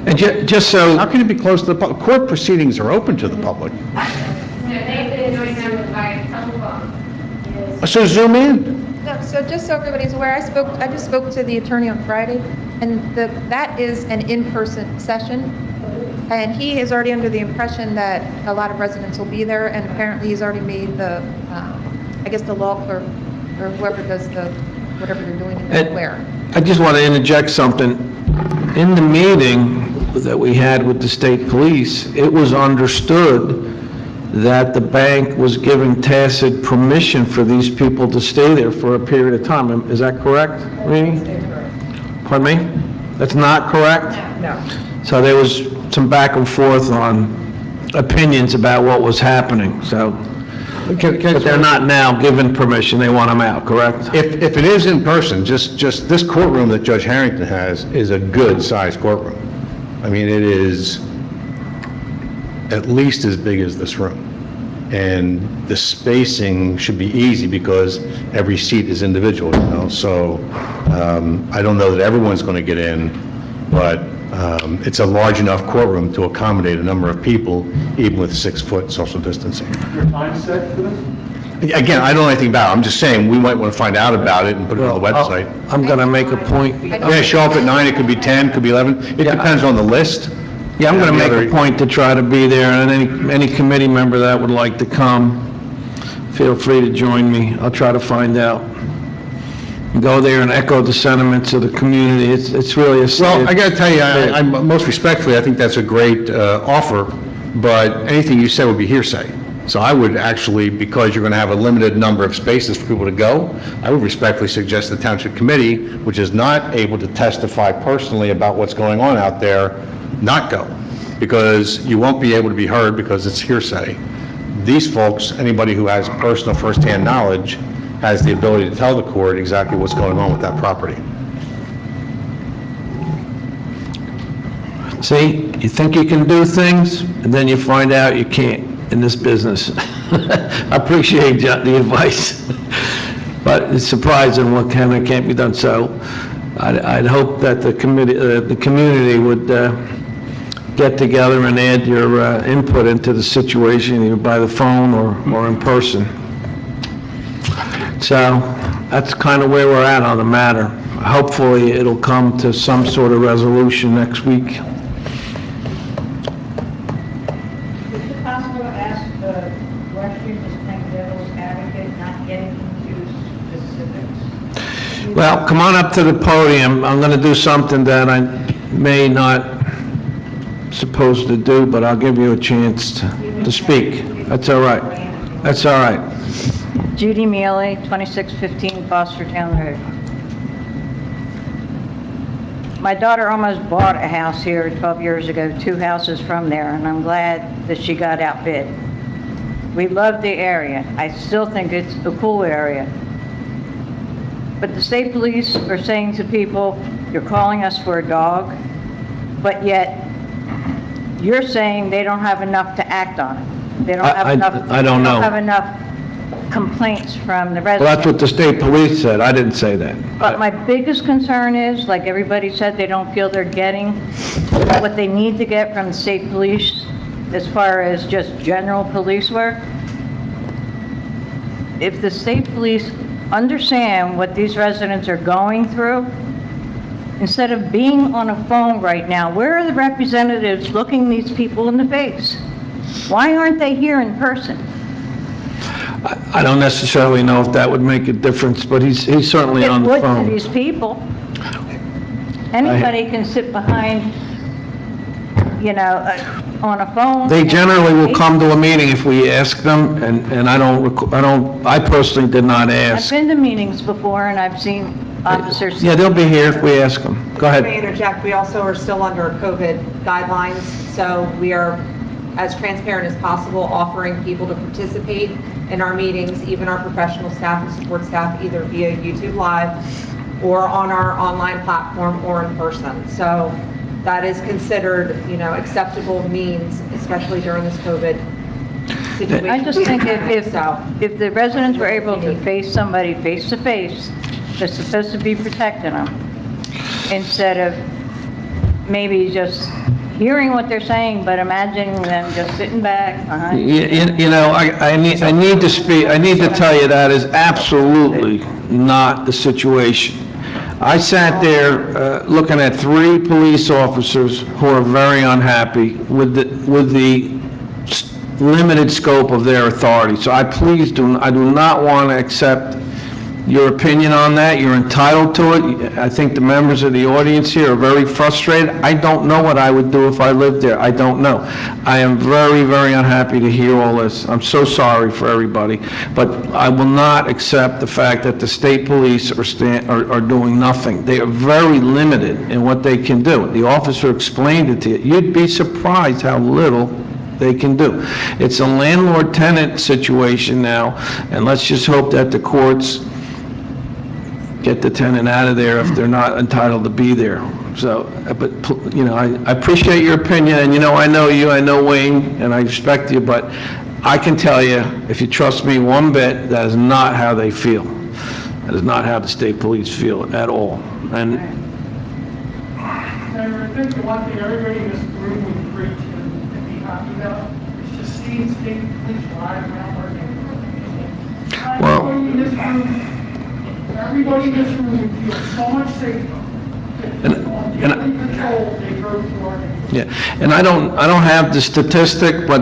And just so, how can it be closed to the public? Court proceedings are open to the public. So zoom in. No, so just so everybody's aware, I just spoke to the attorney on Friday, and that is an in-person session. And he is already under the impression that a lot of residents will be there, and apparently he's already made the, I guess the law clerk, or whoever does whatever they're doing in there, aware. I just want to interject something. In the meeting that we had with the state police, it was understood that the bank was giving tacit permission for these people to stay there for a period of time. Is that correct, Rini? Pardon me? That's not correct? No. So there was some back and forth on opinions about what was happening, so, but they're not now given permission, they want them out, correct? If it is in person, just this courtroom that Judge Harrington has is a good-sized courtroom. I mean, it is at least as big as this room. And the spacing should be easy because every seat is individual, you know? So I don't know that everyone's going to get in, but it's a large enough courtroom to accommodate a number of people, even with 6-foot social distancing. Your time set for this? Again, I don't know anything about it. I'm just saying, we might want to find out about it and put it on the website. I'm going to make a point. Yeah, show up at 9, it could be 10, it could be 11. It depends on the list. Yeah, I'm going to make a point to try to be there, and any committee member that would like to come, feel free to join me. I'll try to find out. Go there and echo the sentiments of the community. It's really a... Well, I got to tell you, I'm most respectfully, I think that's a great offer, but anything you said would be hearsay. So I would actually, because you're going to have a limited number of spaces for people to go, I would respectfully suggest the Township Committee, which is not able to testify personally about what's going on out there, not go, because you won't be able to be heard because it's hearsay. These folks, anybody who has personal firsthand knowledge, has the ability to tell the court exactly what's going on with that property. See, you think you can do things, and then you find out you can't in this business. I appreciate the advice, but it's surprising what can and can't be done. So I'd hope that the community would get together and add your input into the situation, either by the phone or in person. So that's kind of where we're at on the matter. Hopefully, it'll come to some sort of resolution next week. Is it possible to ask the question, just playing devil's advocate, not getting into specifics? Well, come on up to the podium. I'm going to do something that I may not supposed to do, but I'll give you a chance to speak. That's all right. That's all right. Judy Mealy, 2615 Fostertown Road. My daughter almost bought a house here 12 years ago, 2 houses from there, and I'm glad that she got outbid. We love the area. I still think it's a cool area. But the state police are saying to people, you're calling us for a dog, but yet you're saying they don't have enough to act on it. They don't have enough. I don't know. They don't have enough complaints from the residents. Well, that's what the state police said. I didn't say that. But my biggest concern is, like everybody said, they don't feel they're getting what they need to get from the state police as far as just general police work. If the state police understand what these residents are going through, instead of being on a phone right now, where are the representatives looking these people in the face? Why aren't they here in person? I don't necessarily know if that would make a difference, but he's certainly on the It would phone. to these people. Anybody can sit behind, on a phone. They generally will come to a meeting if we ask them, and I personally did not I've ask. been to meetings before, and I've seen officers. Yeah, they'll be here if we ask them. Go Let me ahead. interject, we also are still under COVID guidelines, so we are as transparent as possible, offering people to participate in our meetings, even our professional staff and support staff, either via YouTube Live or on our online platform or in person. So that is considered, acceptable means, especially during this COVID situation. I just think if the residents were able to face somebody face to face that's supposed to be protecting them, instead of maybe just hearing what they're saying, but imagining them just sitting back behind. You know, I need to speak, I need to tell you that is absolutely not the situation. I sat there looking at 3 police officers who are very unhappy with the limited scope of their authority. So I do not want to accept your opinion on that. You're entitled to it. I think the members of the audience here are very frustrated. I don't know what I would do if I lived there. I don't know. I am very, very unhappy to hear all this. I'm so sorry for everybody, but I will not accept the fact that the state police are doing nothing. They are very limited in what they can do. The officer explained it to you. You'd be surprised how little they can do. It's a landlord-tenant situation now, and let's just hope that the courts get the tenant out of there if they're not entitled to be there. So, but, you know, I appreciate your opinion, and you know, I know you, I know Wayne, and I respect you, but I can tell you, if you trust me one bit, that is not how they feel. That is not how the state police feel at all. And Senator, I think the one thing everybody in this room would agree to and be happy about is just seeing state police drive around our neighborhood. Well, Everybody in this room would feel so much safer if on daily patrol they drove through our neighborhood. yeah, and I don't have the statistic, but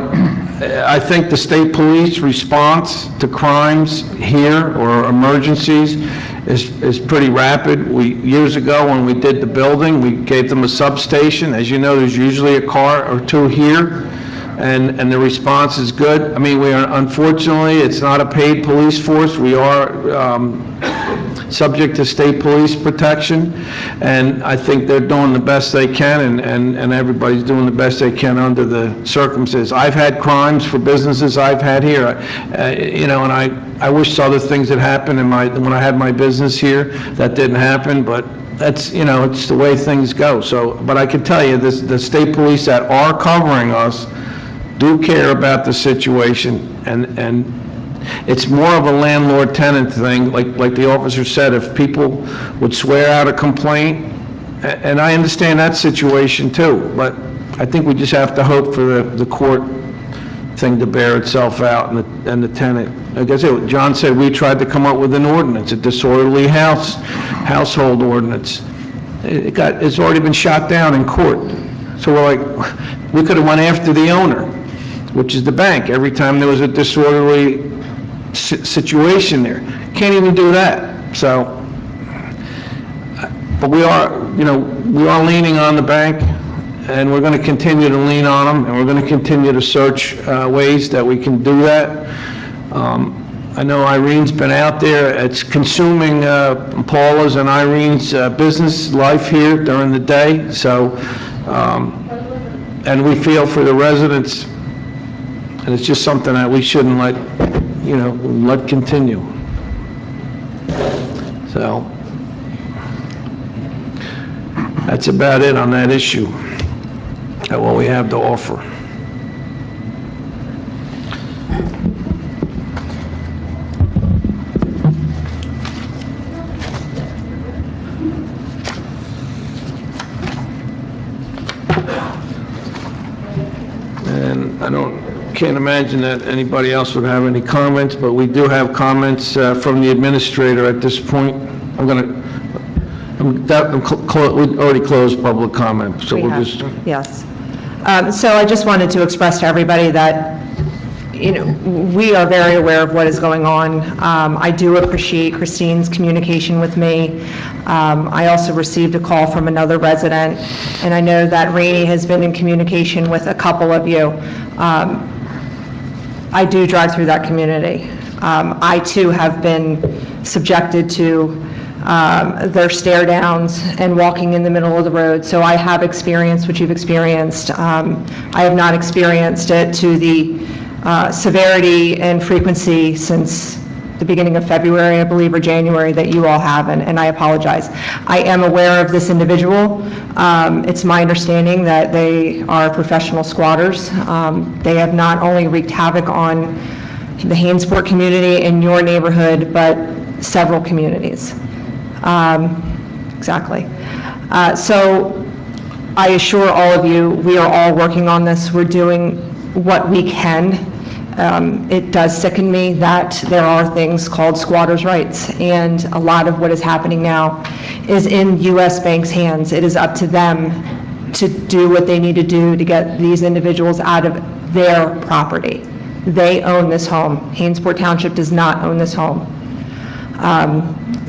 I think the state police response to crimes here or emergencies is pretty rapid. Years ago, when we did the building, we gave them a substation. As you know, there's usually a car or 2 here, and the response is good. I mean, unfortunately, it's not a paid police force. We are subject to state police protection, and I think they're doing the best they can, and everybody's doing the best they can under the circumstances. I've had crimes for businesses I've had here, you know, and I wish other things had happened when I had my business here. That didn't happen, but that's, you know, it's the way things go. So, but I can tell you, the state police that are covering us do care about the situation, and it's more of a landlord-tenant thing, like the officer said. If people would swear out a complaint, and I understand that situation too, but I think we just have to hope for the court thing to bear itself out, and the tenant. Like I said, John said, we tried to come up with an ordinance, a disorderly household ordinance. It's already been shot down in court. So we're like, we could have went after the owner, which is the bank, every time there was a disorderly situation there. Can't even do that. So, but we are leaning on the bank, and we're going to continue to lean on them, and we're going to continue to search ways that we can do that. I know Irene's been out there. It's consuming Paula's and Irene's business life here during the day. So, and we feel for the residents, and it's just something that we shouldn't let continue. So, that's about it on that issue, what we have to offer. And can't imagine that anybody else would have any comments, but we do have comments from the administrator at this point. We already closed public comment, so we'll just... Yes. So I just wanted to express to everybody that, you know, we are very aware of what is going on. I do appreciate Christine's communication with me. I also received a call from another resident, and I know that Rainey has been in communication with a couple of you. I do drive through that community. I too have been subjected to their stare downs and walking in the middle of the road. So I have experienced what you've experienced. I have not experienced it to the severity and frequency since the beginning of February, I believe, or January, that you all have, and I apologize. I am aware of this individual. It's my understanding that they are professional squatters. They have not only wreaked havoc on the Hainesport community in your neighborhood, but several communities. Exactly. So I assure all of you, we are all working on this. We're doing what we can. It does sicken me that there are things called squatters' rights, and a lot of what is happening now is in U.S. Bank's hands. It is up to them to do what they need to do to get these individuals out of their property. They own this home. Hainesport Township does not own this home.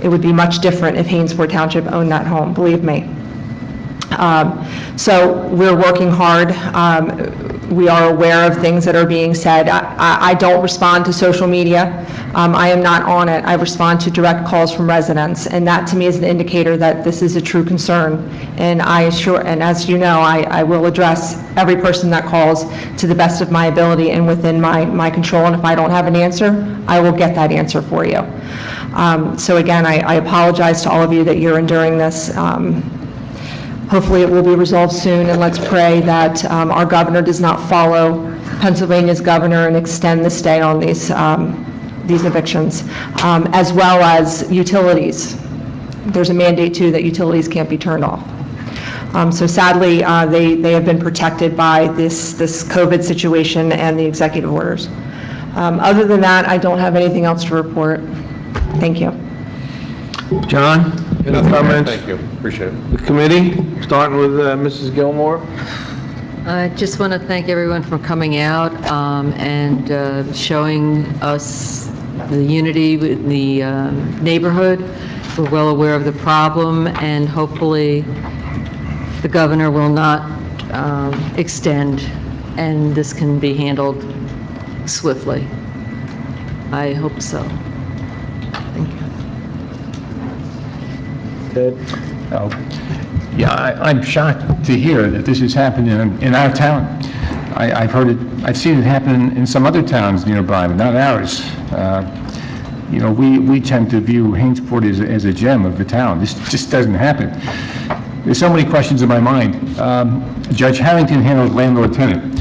It would be much different if Hainesport Township owned that home, believe me. So we're working hard. We are aware of things that are being said. I don't respond to social media. I am not on it. I respond to direct calls from residents, and that to me is an indicator that this is a true concern. And as you know, I will address every person that calls to the best of my ability and within my control. And if I don't have an answer, I will get that answer for you. So again, I apologize to all of you that you're enduring this. Hopefully it will be resolved soon, and let's pray that our governor does not follow Pennsylvania's governor and extend the stay on these evictions, as well as utilities. There's a mandate too that utilities can't be turned off. So sadly, they have been protected by this COVID situation and the executive orders. Other than that, I don't have anything else to report. Thank you. John, any comments? Thank you, appreciate it. The committee, starting with Mrs. Gilmore. I just want to thank everyone for coming out and showing us the unity with the neighborhood. We're well aware of the problem, and hopefully the governor will not extend, and this can be handled swiftly. I hope so. Thank you. Oh, yeah, I'm shocked to hear that this is happening in our town. I've heard it, I've seen it happen in some other towns nearby, but not ours. You know, we tend to view Hainesport as a gem of the town. This just doesn't happen. There's so many questions in my mind. Judge Harrington handled landlord-tenant.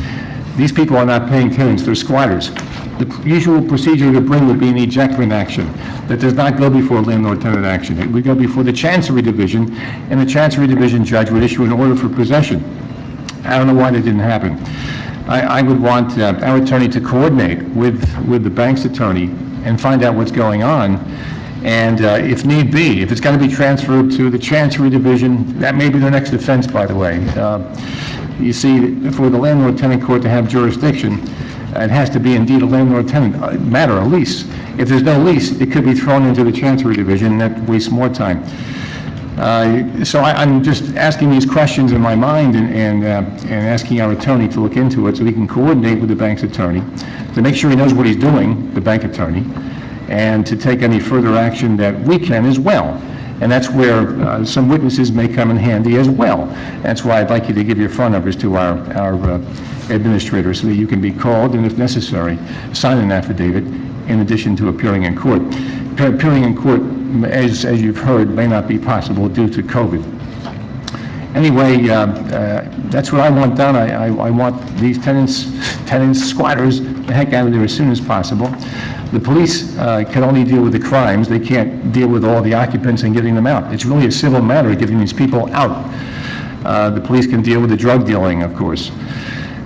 These people are not paying tenants, they're squatters. The usual procedure to bring would be an ejectment action that does not go before landlord-tenant action. It would go before the Chancery Division, and the Chancery Division judge would issue an order for possession. I don't know why that didn't happen. I would want our attorney to coordinate with the bank's attorney and find out what's going on. And if need be, if it's going to be transferred to the Chancery Division, that may be the next offense, by the way. You see, for the landlord-tenant court to have jurisdiction, it has to be indeed a landlord-tenant matter, a lease. If there's no lease, it could be thrown into the Chancery Division, and that wastes more time. So I'm just asking these questions in my mind and asking our attorney to look into it so he can coordinate with the bank's attorney to make sure he knows what he's doing, the bank attorney, and to take any further action that we can as well. And that's where some witnesses may come in handy as well. That's why I'd like you to give your phone numbers to our administrator so that you can be called and, if necessary, sign an affidavit in addition to appearing in court. Appearing in court, as you've heard, may not be possible due to COVID. Anyway, that's what I want done. I want these tenants, squatters, the heck out of there as soon as possible. The police can only deal with the crimes. They can't deal with all the occupants and getting them out. It's really a civil matter getting these people out. The police can deal with the drug dealing, of course.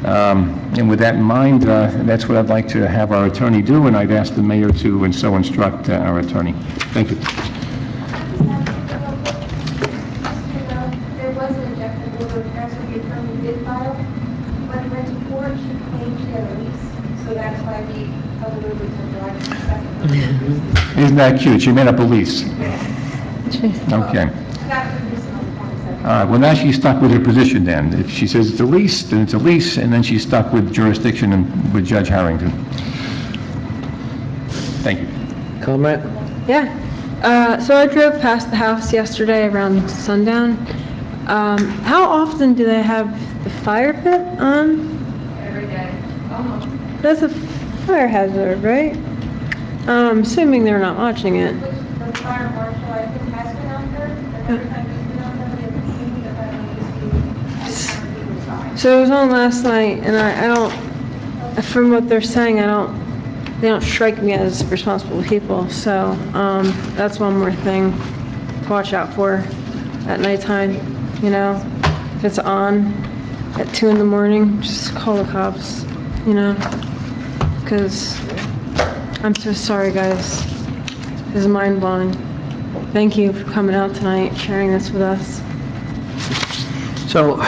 And with that in mind, that's what I'd like to have our attorney do, and I'd ask the mayor to and so instruct our attorney. Thank you. There was an executive order passed the attorney did file. When he went to court, she claimed she had a lease, so that's why we held it over to July 22nd. Isn't that cute? She made up a lease. Okay. All right, well, now she's stuck with her position then. If she says it's a lease, then it's a lease, and then she's stuck with jurisdiction and with Judge Harrington. Thank you. Comment? Yeah. So I drove past the house yesterday around sundown. How often do they have the fire pit on? Every day, almost. That's a fire hazard, right? Assuming they're not watching it. The fire marshal, I think, has been out there, and every time he's been out there, they have seen that that needs to be resolved. So it was on last night, and I don't, from what they're saying, they don't strike me as responsible people, so, that's one more thing. to watch out for at nighttime, you know? If it's on at 2 in the morning, just call the cops, you know? Because I'm so sorry, guys. This is mind-blowing. Thank you for coming out tonight, sharing this with us. So,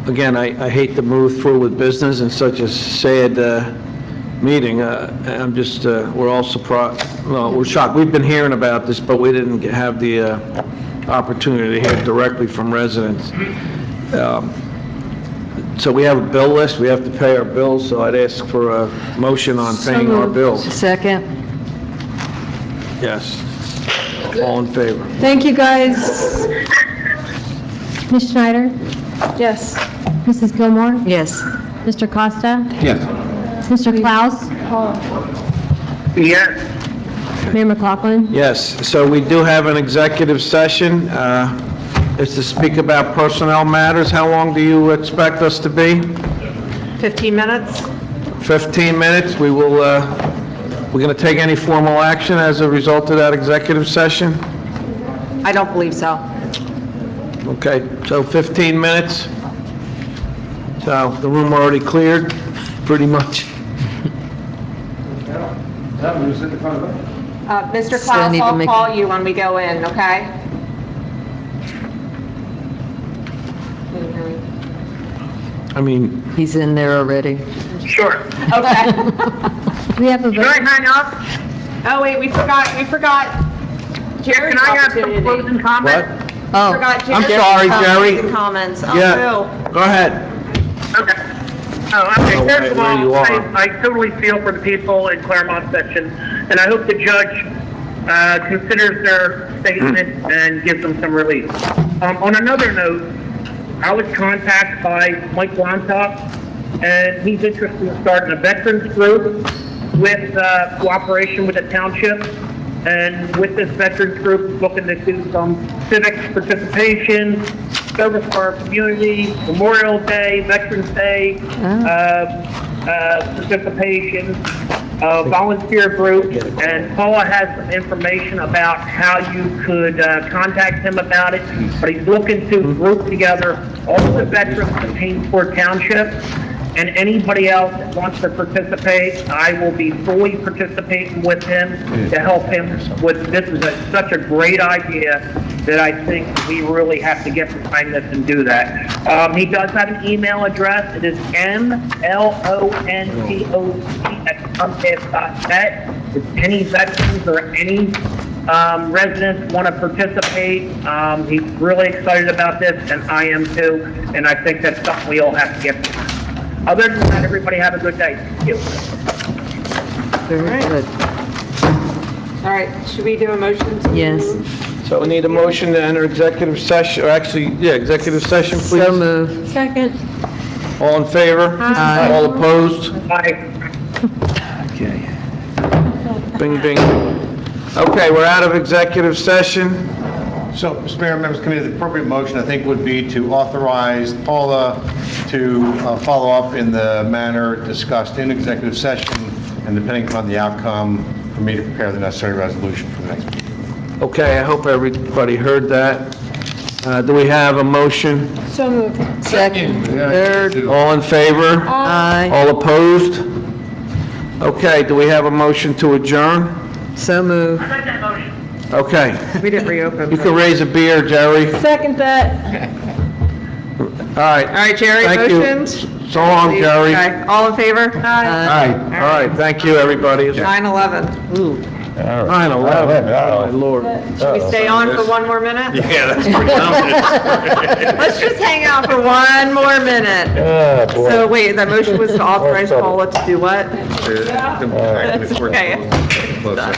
again, I hate to move through with business in such a sad meeting. I'm just, we're all surprised, well, we're shocked. We've been hearing about this, but we didn't have the opportunity to hear directly from residents. So we have a bill list, we have to pay our bills, so I'd ask for a motion on paying our bills. Second. Yes. All in favor? Thank you, guys. Ms. Schneider? Yes. Mrs. Gilmore? Yes. Mr. Costa? Yes. Mr. Klaus? Yes. Mayor McLaughlin? Yes, so we do have an executive session. It's to speak about personnel matters. How long do you expect us to be? 15 minutes? 15 minutes. We will, we're going to take any formal action as a result of that executive session? I don't believe so. Okay, so 15 minutes. So the room already cleared, pretty much. Mr. Still Klaus, need to I'll make- call you when we go in, okay? I mean, He's in there already. Sure. Okay. We have a Should I hang up? Oh, wait, we forgot Jerry's Can I have some opportunity. closing comments? Oh, Forgot I'm Jerry's sorry, Jerry. closing comments. Yeah, Bill. go ahead. Okay. Oh, okay. Oh, First of where you all, are. I totally feel for the people in Claremont section, and I hope the judge considers their statement and gives them some relief. On another note, I was contacted by Mike Wontok, and he's interested in starting a veterans group with cooperation with the township. And with this veterans group, looking to do some civic participation, service for our community, Memorial Day, Veterans Day, participation, volunteer group. And Paula has some information about how you could contact him about it. But he's looking to group together all the veterans in Hainsport Township. And anybody else that wants to participate, I will be fully participating with him to help him with, this is such a great idea that I think we really have to get behind this and do that. He does have an email address. It is mlontot@comcast.net. If any veterans or any residents want to participate, he's really excited about this, and I am too, and I think that's something we all have to get behind. Other than that, everybody have a good day. Thank you. Very good. All right, should we do a motion to? Yes. So we need a motion to enter executive session, or actually, yeah, executive session, please. So moved. Second. All in favor? Aye. All opposed? Bye. Okay. Bing, bing. Okay, we're out of executive session. So, Mr. Mayor, members of the committee, the appropriate motion, I think, would be to authorize Paula to follow up in the manner discussed in executive session, and depending upon the outcome, for me to prepare the necessary resolution for the next meeting. Okay, I hope everybody heard that. Do we have a motion? So moved. Second. Third. All in favor? Aye. All opposed? Okay, do we have a motion to adjourn? So moved. Okay. We didn't reopen. You can raise a beer, Jerry. Second that. All right. All right, Jerry, Thank you. motions? So long, Jerry. Okay, all in favor? Aye. All right, thank you, everybody. 9/11. 9/11, oh, my lord. Should we stay on for one more minute? Yeah, that's pretty Let's just hang out for one more minute. So wait, the motion was to authorize Paula to do what? Okay. Okay.